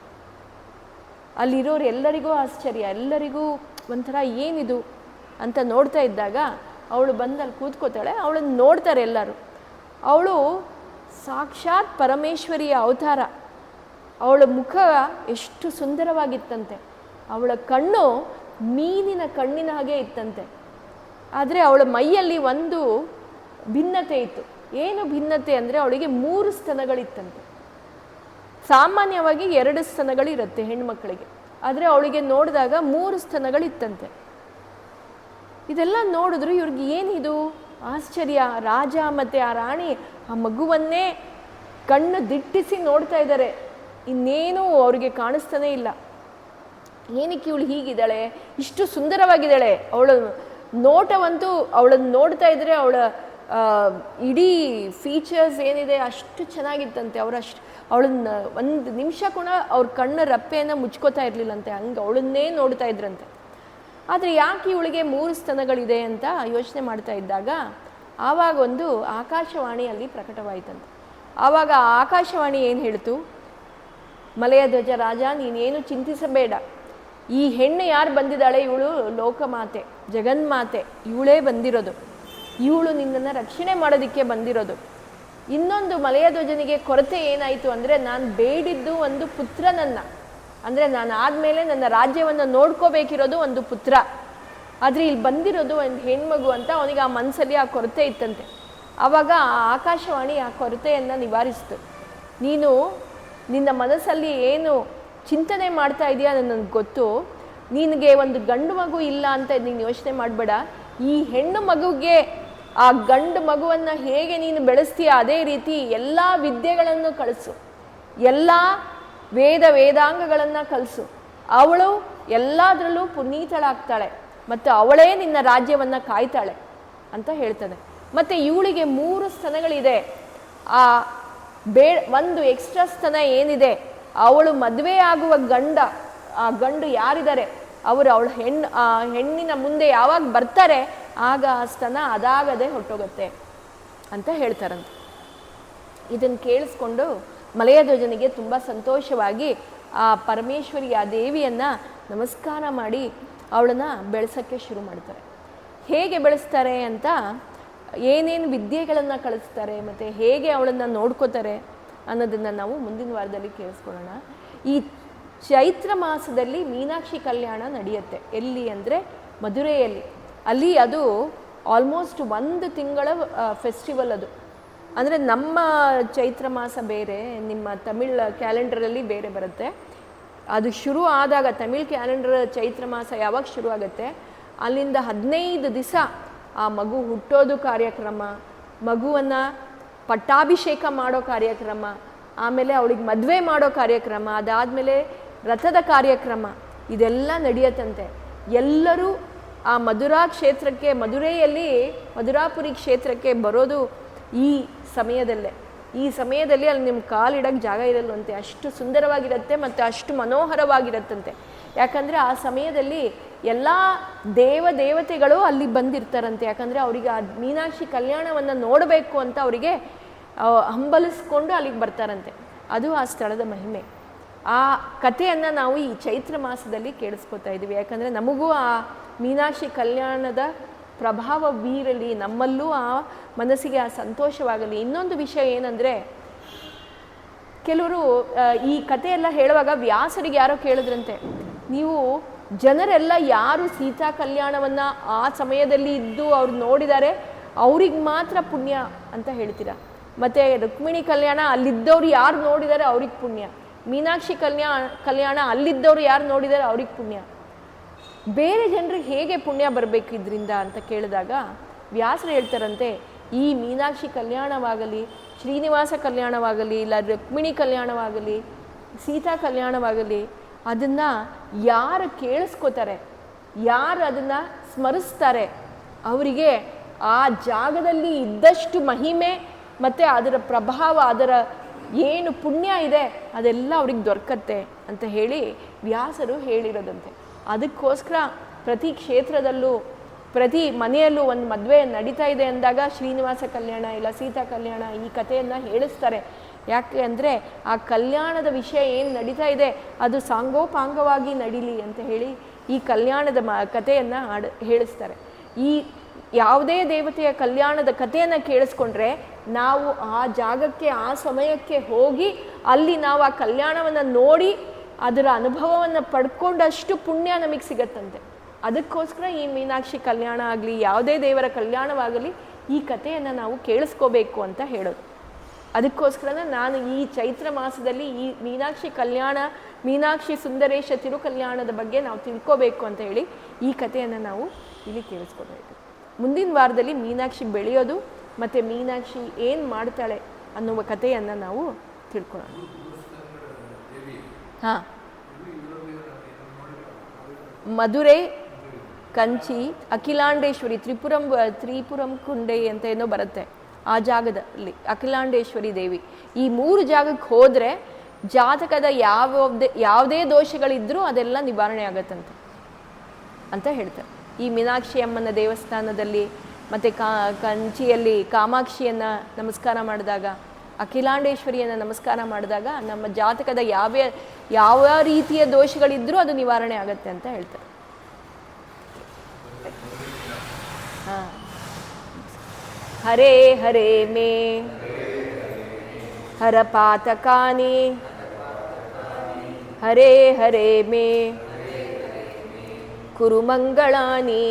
ಅಲ್ಲಿರೋರು ಎಲ್ಲರಿಗೂ ಆಶ್ಚರ್ಯ, ಎಲ್ಲರಿಗೂ ಒಂಥರ ಏನಿದು ಅಂತ ನೋಡ್ತಾ ಇದ್ದಾಗ ಅವಳು ಬಂದಲ್ಲಿ ಕೂತ್ಕೋತಾಳೆ. ಅವಳನ್ನು ನೋಡ್ತಾರೆ ಎಲ್ಲರೂ. ಅವಳು ಸಾಕ್ಷಾತ್ ಪರಮೇಶ್ವರಿಯ ಅವತಾರ. ಅವಳ ಮುಖ ಎಷ್ಟು ಸುಂದರವಾಗಿತ್ತಂತೆ, ಅವಳ ಕಣ್ಣು ಮೀನಿನ ಕಣ್ಣಿನ ಹಾಗೆ ಇತ್ತಂತೆ. ಆದರೆ ಅವಳ ಮೈಯಲ್ಲಿ ಒಂದು ಭಿನ್ನತೆ ಇತ್ತು. ಏನು ಭಿನ್ನತೆ ಅಂದರೆ ಅವಳಿಗೆ 3 ಸ್ತನಗಳಿತ್ತಂತೆ. ಸಾಮಾನ್ಯವಾಗಿ 2 ಸ್ತನಗಳಿರುತ್ತೆ ಹೆಣ್ಮಕ್ಳಿಗೆ, ಆದರೆ ಅವಳಿಗೆ ನೋಡಿದಾಗ 3 ಸ್ತನಗಳಿತ್ತಂತೆ. ಇದೆಲ್ಲ ನೋಡಿದ್ರು ಇವ್ರಿಗೆ ಏನಿದು ಆಶ್ಚರ್ಯ. ರಾಜ ಮತ್ತು ಆ ರಾಣಿ ಆ ಮಗುವನ್ನೇ ಕಣ್ಣು ದಿಟ್ಟಿಸಿ ನೋಡ್ತಾ ಇದ್ದಾರೆ, ಇನ್ನೇನು ಅವ್ರಿಗೆ ಕಾಣಿಸ್ತಾನೇ ಇಲ್ಲ. ಏನಕ್ಕೆ ಇವಳು ಹೀಗಿದ್ದಾಳೆ, ಇಷ್ಟು ಸುಂದರವಾಗಿದ್ದಾಳೆ, ಅವಳ ನೋಟವಂತೂ ಅವಳನ್ನು ನೋಡ್ತಾ ಇದ್ದರೆ ಅವಳ ಇಡೀ ಫೀಚರ್ಸ್ ಏನಿದೆ ಅಷ್ಟು ಚೆನ್ನಾಗಿತ್ತಂತೆ. ಅವಳನ್ನ ಒಂದು ನಿಮಿಷ ಕೂಡ ಅವ್ರ ಕಣ್ಣು ರಪ್ಪೆಯನ್ನು ಮುಚ್ಕೋತಾ ಇರಲಿಲ್ಲಂತೆ, ಹಂಗೆ ಅವಳನ್ನೇ ನೋಡ್ತಾ ಇದ್ರಂತೆ. ಆದರೆ ಯಾಕೆ ಇವಳಿಗೆ 3 ಸ್ತನಗಳಿದೆ ಅಂತ ಯೋಚನೆ ಮಾಡ್ತಾ ಇದ್ದಾಗ ಆವಾಗ ಒಂದು ಆಕಾಶವಾಣಿಯಲ್ಲಿ ಪ್ರಕಟವಾಯಿತಂತೆ. ಆವಾಗ ಆಕಾಶವಾಣಿ ಏನು ಹೇಳ್ತು, ಮಲೆಯ ಧ್ವಜ ರಾಜ ನೀನೇನು ಚಿಂತಿಸಬೇಡ, ಈ ಹೆಣ್ಣು ಯಾರು ಬಂದಿದ್ದಾಳೆ, ಇವಳು ಲೋಕಮಾತೆ, ಜಗನ್ಮಾತೆ, ಇವಳೇ ಬಂದಿರೋದು, ಇವಳು ನಿನ್ನನ್ನು ರಕ್ಷಣೆ ಮಾಡೋದಕ್ಕೆ ಬಂದಿರೋದು. ಇನ್ನೊಂದು ಮಲೆಯ ಧ್ವಜನಿಗೆ ಕೊರತೆ ಏನಾಯಿತು ಅಂದರೆ, ನಾನು ಬೇಡಿದ್ದು ಒಂದು ಪುತ್ರನನ್ನು, ಅಂದರೆ ನಾನು ಆದಮೇಲೆ ನನ್ನ ರಾಜ್ಯವನ್ನು ನೋಡ್ಕೋಬೇಕಿರೋದು ಒಂದು ಪುತ್ರ, ಆದರೆ ಇಲ್ಲಿ ಬಂದಿರೋದು ಒಂದು ಹೆಣ್ಮಗು ಅಂತ ಅವನಿಗೆ ಆ ಮನಸ್ಸಲ್ಲಿ ಆ ಕೊರತೆ ಇತ್ತಂತೆ. ಆವಾಗ ಆ ಆಕಾಶವಾಣಿ ಆ ಕೊರತೆಯನ್ನು ನಿವಾರಿಸಿತು. ನೀನು ನಿನ್ನ ಮನಸ್ಸಲ್ಲಿ ಏನು ಚಿಂತನೆ ಮಾಡ್ತಾ ಇದೆಯಾ ನನಗೆ ಗೊತ್ತು, ನಿನಗೆ ಒಂದು ಗಂಡು ಮಗು ಇಲ್ಲ ಅಂತ ನೀನು ಯೋಚನೆ ಮಾಡಬೇಡ. ಈ ಹೆಣ್ಣು ಮಗುಗೆ ಆ ಗಂಡು ಮಗುವನ್ನು ಹೇಗೆ ನೀನು ಬೆಳೆಸ್ತೀಯ ಅದೇ ರೀತಿ ಎಲ್ಲ ವಿದ್ಯೆಗಳನ್ನು ಕಳಿಸು, ಎಲ್ಲ ವೇದಾಂಗಗಳನ್ನು ಕಲಿಸು. ಅವಳು ಎಲ್ಲದರಲ್ಲೂ ಪುನೀತಳಾಗ್ತಾಳೆ ಮತ್ತು ಅವಳೇ ನಿನ್ನ ರಾಜ್ಯವನ್ನು ಕಾಯ್ತಾಳೆ ಅಂತ ಹೇಳ್ತಾನೆ. ಮತ್ತು ಇವಳಿಗೆ 3 ಸ್ತನಗಳಿದೆ. ಒಂದು ಎಕ್ಸ್ಟ್ರಾ ಸ್ತನ ಏನಿದೆ, ಅವಳು ಮದುವೆ ಆಗುವ ಆ ಗಂಡು ಯಾರಿದ್ದಾರೆ ಅವರು ಹೆಣ್ಣಿನ ಮುಂದೆ ಯಾವಾಗ ಬರ್ತಾರೆ ಆಗ ಆ ಸ್ತನ ಅದಾಗದೆ ಹೊಟ್ಟೋಗುತ್ತೆ ಅಂತ ಹೇಳ್ತಾರಂತೆ. ಇದನ್ನು ಕೇಳಿಸ್ಕೊಂಡು ಮಲಯಧ್ವಜನಿಗೆ ತುಂಬ ಸಂತೋಷವಾಗಿ ಆ ಪರಮೇಶ್ವರಿ ಆ ದೇವಿಯನ್ನು ನಮಸ್ಕಾರ ಮಾಡಿ ಅವಳನ್ನು ಬೆಳೆಸೋಕ್ಕೆ ಶುರು ಮಾಡ್ತಾರೆ. ಹೇಗೆ ಬೆಳೆಸ್ತಾರೆ ಅಂತ, ಏನೇನು ವಿದ್ಯೆಗಳನ್ನು ಕಳಿಸ್ತಾರೆ ಮತ್ತು ಹೇಗೆ ಅವಳನ್ನು ನೋಡ್ಕೋತಾರೆ ಅನ್ನೋದನ್ನು ನಾವು ಮುಂದಿನ ವಾರದಲ್ಲಿ ಕೇಳಿಸ್ಕೊಳ್ಳೋಣ. ಈ ಚೈತ್ರ ಮಾಸದಲ್ಲಿ ಮೀನಾಕ್ಷಿ ಕಲ್ಯಾಣ ನಡೆಯುತ್ತೆ. ಎಲ್ಲಿ ಅಂದರೆ ಮಧುರೆಯಲ್ಲಿ. ಅಲ್ಲಿ ಅದು ಆಲ್ಮೋಸ್ಟ್ 1 ತಿಂಗಳ ಫೆಸ್ಟಿವಲ್ ಅದು. ಅಂದರೆ ನಮ್ಮ ಚೈತ್ರ ಮಾಸ ಬೇರೆ, ನಿಮ್ಮ ತಮಿಳ್ ಕ್ಯಾಲೆಂಡರಲ್ಲಿ ಬೇರೆ ಬರುತ್ತೆ. ಅದು ಶುರು ಆದಾಗ ತಮಿಳ್ ಕ್ಯಾಲೆಂಡರ್ ಚೈತ್ರ ಮಾಸ ಯಾವಾಗ ಶುರು ಆಗುತ್ತೆ ಅಲ್ಲಿಂದ 15 ದಿವಸ ಆ ಮಗು ಹುಟ್ಟೋದು ಕಾರ್ಯಕ್ರಮ, ಮಗುವನ್ನು ಪಟ್ಟಾಭಿಷೇಕ ಮಾಡೋ ಕಾರ್ಯಕ್ರಮ, ಆಮೇಲೆ ಅವಳಿಗೆ ಮದುವೆ ಮಾಡೋ ಕಾರ್ಯಕ್ರಮ, ಅದಾದಮೇಲೆ ರಥದ ಕಾರ್ಯಕ್ರಮ, ಇದೆಲ್ಲ ನಡೆಯುತ್ತಂತೆ. ಎಲ್ಲರೂ ಆ ಮಧುರೆಯಲ್ಲಿ ಮಧುರಾಪುರಿ ಕ್ಷೇತ್ರಕ್ಕೆ ಬರೋದು ಈ ಸಮಯದಲ್ಲಿ ಅಲ್ಲಿ ನಿಮ್ಮ ಕಾಲಿಡಕ್ಕೆ ಜಾಗ ಇರಲ್ವಂತೆ. ಅಷ್ಟು ಸುಂದರವಾಗಿರುತ್ತೆ ಮತ್ತು ಅಷ್ಟು ಮನೋಹರವಾಗಿರುತ್ತಂತೆ. ಯಾಕಂದರೆ ಆ ಸಮಯದಲ್ಲಿ ಎಲ್ಲ ದೇವತೆಗಳು ಅಲ್ಲಿ ಬಂದಿರ್ತಾರಂತೆ. ಯಾಕಂದರೆ ಅವರಿಗೆ ಆ ಮೀನಾಕ್ಷಿ ಕಲ್ಯಾಣವನ್ನು ನೋಡಬೇಕು ಅಂತ ಅವರಿಗೆ ಹಂಬಲಿಸ್ಕೊಂಡು ಅಲ್ಲಿಗೆ ಬರ್ತಾರಂತೆ. ಅದು ಆ ಸ್ಥಳದ ಮಹಿಮೆ. ಆ ಕಥೆಯನ್ನು ನಾವು ಈ ಚೈತ್ರ ಮಾಸದಲ್ಲಿ ಕೇಳಿಸ್ಕೊತಾ ಇದ್ದೀವಿ. ಯಾಕಂದರೆ ನಮಗೂ ಆ ಮೀನಾಕ್ಷಿ ಕಲ್ಯಾಣದ ಪ್ರಭಾವ ಬೀರಲಿ, ನಮ್ಮಲ್ಲೂ ಆ ಮನಸ್ಸಿಗೆ ಆ ಸಂತೋಷವಾಗಲಿ. ಇನ್ನೊಂದು ವಿಷಯ ಏನಂದರೆ, ಕೆಲವರು ಈ ಕಥೆಯೆಲ್ಲ ಹೇಳುವಾಗ ವ್ಯಾಸರಿಗೆ ಯಾರೋ ಕೇಳಿದ್ರಂತೆ, ನೀವು ಜನರೆಲ್ಲ ಯಾರು ಸೀತಾ ಕಲ್ಯಾಣವನ್ನು ಆ ಸಮಯದಲ್ಲಿ ಇದ್ದು ಅವ್ರು ನೋಡಿದ್ದಾರೆ ಅವ್ರಿಗೆ ಮಾತ್ರ ಪುಣ್ಯ ಅಂತ ಹೇಳ್ತೀರಾ, ಮತ್ತು ರುಕ್ಮಿಣಿ ಕಲ್ಯಾಣ ಅಲ್ಲಿದ್ದವ್ರು ಯಾರು ನೋಡಿದ್ದಾರೆ ಅವ್ರಿಗೆ ಪುಣ್ಯ, ಮೀನಾಕ್ಷಿ ಕಲ್ಯಾಣ ಅಲ್ಲಿದ್ದವ್ರು ಯಾರು ನೋಡಿದ್ದಾರೆ ಅವ್ರಿಗೆ ಪುಣ್ಯ, ಬೇರೆ ಜನರಿಗೆ ಹೇಗೆ ಪುಣ್ಯ ಬರಬೇಕು ಇದರಿಂದ ಅಂತ ಕೇಳಿದಾಗ ವ್ಯಾಸರು ಹೇಳ್ತಾರಂತೆ, ಈ ಮೀನಾಕ್ಷಿ ಕಲ್ಯಾಣವಾಗಲಿ, ಶ್ರೀನಿವಾಸ ಕಲ್ಯಾಣವಾಗಲಿ, ಇಲ್ಲ ರುಕ್ಮಿಣಿ ಕಲ್ಯಾಣವಾಗಲಿ, ಸೀತಾ ಕಲ್ಯಾಣವಾಗಲಿ, ಅದನ್ನು ಯಾರು ಕೇಳಿಸ್ಕೋತಾರೆ, ಯಾರು ಅದನ್ನು ಸ್ಮರಿಸ್ತಾರೆ, ಅವರಿಗೆ ಆ ಜಾಗದಲ್ಲಿ ಇದ್ದಷ್ಟು ಮಹಿಮೆ ಮತ್ತು ಅದರ ಪ್ರಭಾವ, ಅದರ ಏನು ಪುಣ್ಯ ಇದೆ ಅದೆಲ್ಲ ಅವ್ರಿಗೆ ದೊರಕತ್ತೆ ಅಂತ ಹೇಳಿ ವ್ಯಾಸರು ಹೇಳಿರೋದಂತೆ. ಅದಕ್ಕೋಸ್ಕರ ಪ್ರತಿ ಕ್ಷೇತ್ರದಲ್ಲೂ ಪ್ರತಿ ಮನೆಯಲ್ಲೂ ಒಂದು ಮದುವೆ ನಡೀತಾ ಇದೆ ಅಂದಾಗ ಶ್ರೀನಿವಾಸ ಕಲ್ಯಾಣ ಇಲ್ಲ ಸೀತಾ ಕಲ್ಯಾಣ ಈ ಕಥೆಯನ್ನು ಹೇಳಿಸ್ತಾರೆ. ಯಾಕೆ ಅಂದರೆ ಆ ಕಲ್ಯಾಣದ ವಿಷಯ ಏನು ನಡೀತಾ ಇದೆ ಅದು ಸಾಂಗೋಪಾಂಗವಾಗಿ ನಡೀಲಿ ಅಂತ ಹೇಳಿ ಈ ಕಲ್ಯಾಣದ ಕಥೆಯನ್ನು ಹೇಳಿಸ್ತಾರೆ. ಈ ಯಾವುದೇ ದೇವತೆಯ ಕಲ್ಯಾಣದ ಕಥೆಯನ್ನು ಕೇಳಿಸ್ಕೊಂಡ್ರೆ ನಾವು ಆ ಜಾಗಕ್ಕೆ ಆ ಸಮಯಕ್ಕೆ ಹೋಗಿ ಅಲ್ಲಿ ನಾವು ಆ ಕಲ್ಯಾಣವನ್ನು ನೋಡಿ ಅದರ ಅನುಭವವನ್ನು ಪಡ್ಕೊಂಡಷ್ಟು ಪುಣ್ಯ ನಮಗೆ ಸಿಗತ್ತಂತೆ. ಅದಕ್ಕೋಸ್ಕರ ಈ ಮೀನಾಕ್ಷಿ ಕಲ್ಯಾಣ ಆಗಲಿ ಯಾವುದೇ ದೇವರ ಕಲ್ಯಾಣವಾಗಲಿ ಈ ಕಥೆಯನ್ನು ನಾವು ಕೇಳಿಸ್ಕೋಬೇಕು ಅಂತ ಹೇಳೋದು. ಅದಕ್ಕೋಸ್ಕರ ನಾನು ಈ ಚೈತ್ರ ಮಾಸದಲ್ಲಿ ಈ ಮೀನಾಕ್ಷಿ ಸುಂದರೇಶ ತಿರುಕಲ್ಯಾಣದ ಬಗ್ಗೆ ನಾವು ತಿಳ್ಕೋಬೇಕು ಅಂತ ಹೇಳಿ ಈ ಕಥೆಯನ್ನು ನಾವು ಇಲ್ಲಿ ಕೇಳಿಸ್ಕೋಬೇಕು. ಮುಂದಿನ ವಾರದಲ್ಲಿ ಮೀನಾಕ್ಷಿ ಬೆಳೆಯೋದು ಮತ್ತು ಮೀನಾಕ್ಷಿ ಏನು ಮಾಡ್ತಾಳೆ ಅನ್ನುವ ಕಥೆಯನ್ನು ನಾವು ತಿಳ್ಕೊಳ್ಳೋಣ. ಹಾಂ, ಮಧುರೈ, ಕಂಚಿ, ಅಖಿಲಾಂಡೇಶ್ವರಿ, ತ್ರಿಪುರಂ ಕುಂಡೈ ಅಂತ ಏನೋ ಬರುತ್ತೆ ಆ ಜಾಗದಲ್ಲಿ ಅಖಿಲಾಂಡೇಶ್ವರಿ ದೇವಿ. ಈ 3 ಜಾಗಕ್ಕೆ ಹೋದರೆ ಜಾತಕದ ಯಾವುದೇ ದೋಷಗಳಿದ್ರೂ ಅದೆಲ್ಲ ನಿವಾರಣೆ ಆಗತ್ತಂತೆ ಅಂತ ಹೇಳ್ತಾರೆ. ಈ ಮೀನಾಕ್ಷಿ ಅಮ್ಮನ ದೇವಸ್ಥಾನದಲ್ಲಿ ಮತ್ತು ಕಂಚಿಯಲ್ಲಿ ಕಾಮಾಕ್ಷಿಯನ್ನು ನಮಸ್ಕಾರ ಮಾಡಿದಾಗ, ಅಖಿಲಾಂಡೇಶ್ವರಿಯನ್ನು ನಮಸ್ಕಾರ ಮಾಡಿದಾಗ ನಮ್ಮ ಜಾತಕದ ಯಾವ ರೀತಿಯ ದೋಷಗಳಿದ್ರೂ ಅದು ನಿವಾರಣೆ ಆಗತ್ತೆ ಅಂತ ಹೇಳ್ತಾರೆ. ಹಾಂ, ಹರೇ ಹರೇ ಮೇ ಹರ ಪಾತಕಾನಿ ಹರೇ ಹರೇ ಮೇ ಕುರು ಮಂಗಳಾನಿ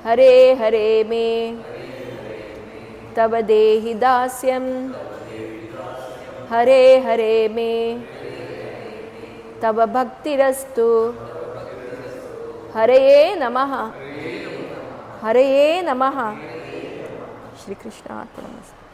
ಹರೇ ಹರೇ ಮೇ ತವ ದೇಹಿ ದಾಸ್ಯಂ ಹರೇ ಹರೇ ಮೇ ತವ ಭಕ್ತಿರಸ್ತು. ಹರೆಯೇ ನಮಃ. ಹರೆಯೇ ನಮಃ. ಶ್ರೀಕೃಷ್ಣ ಅರ್ಪಣಮಸ್ತು.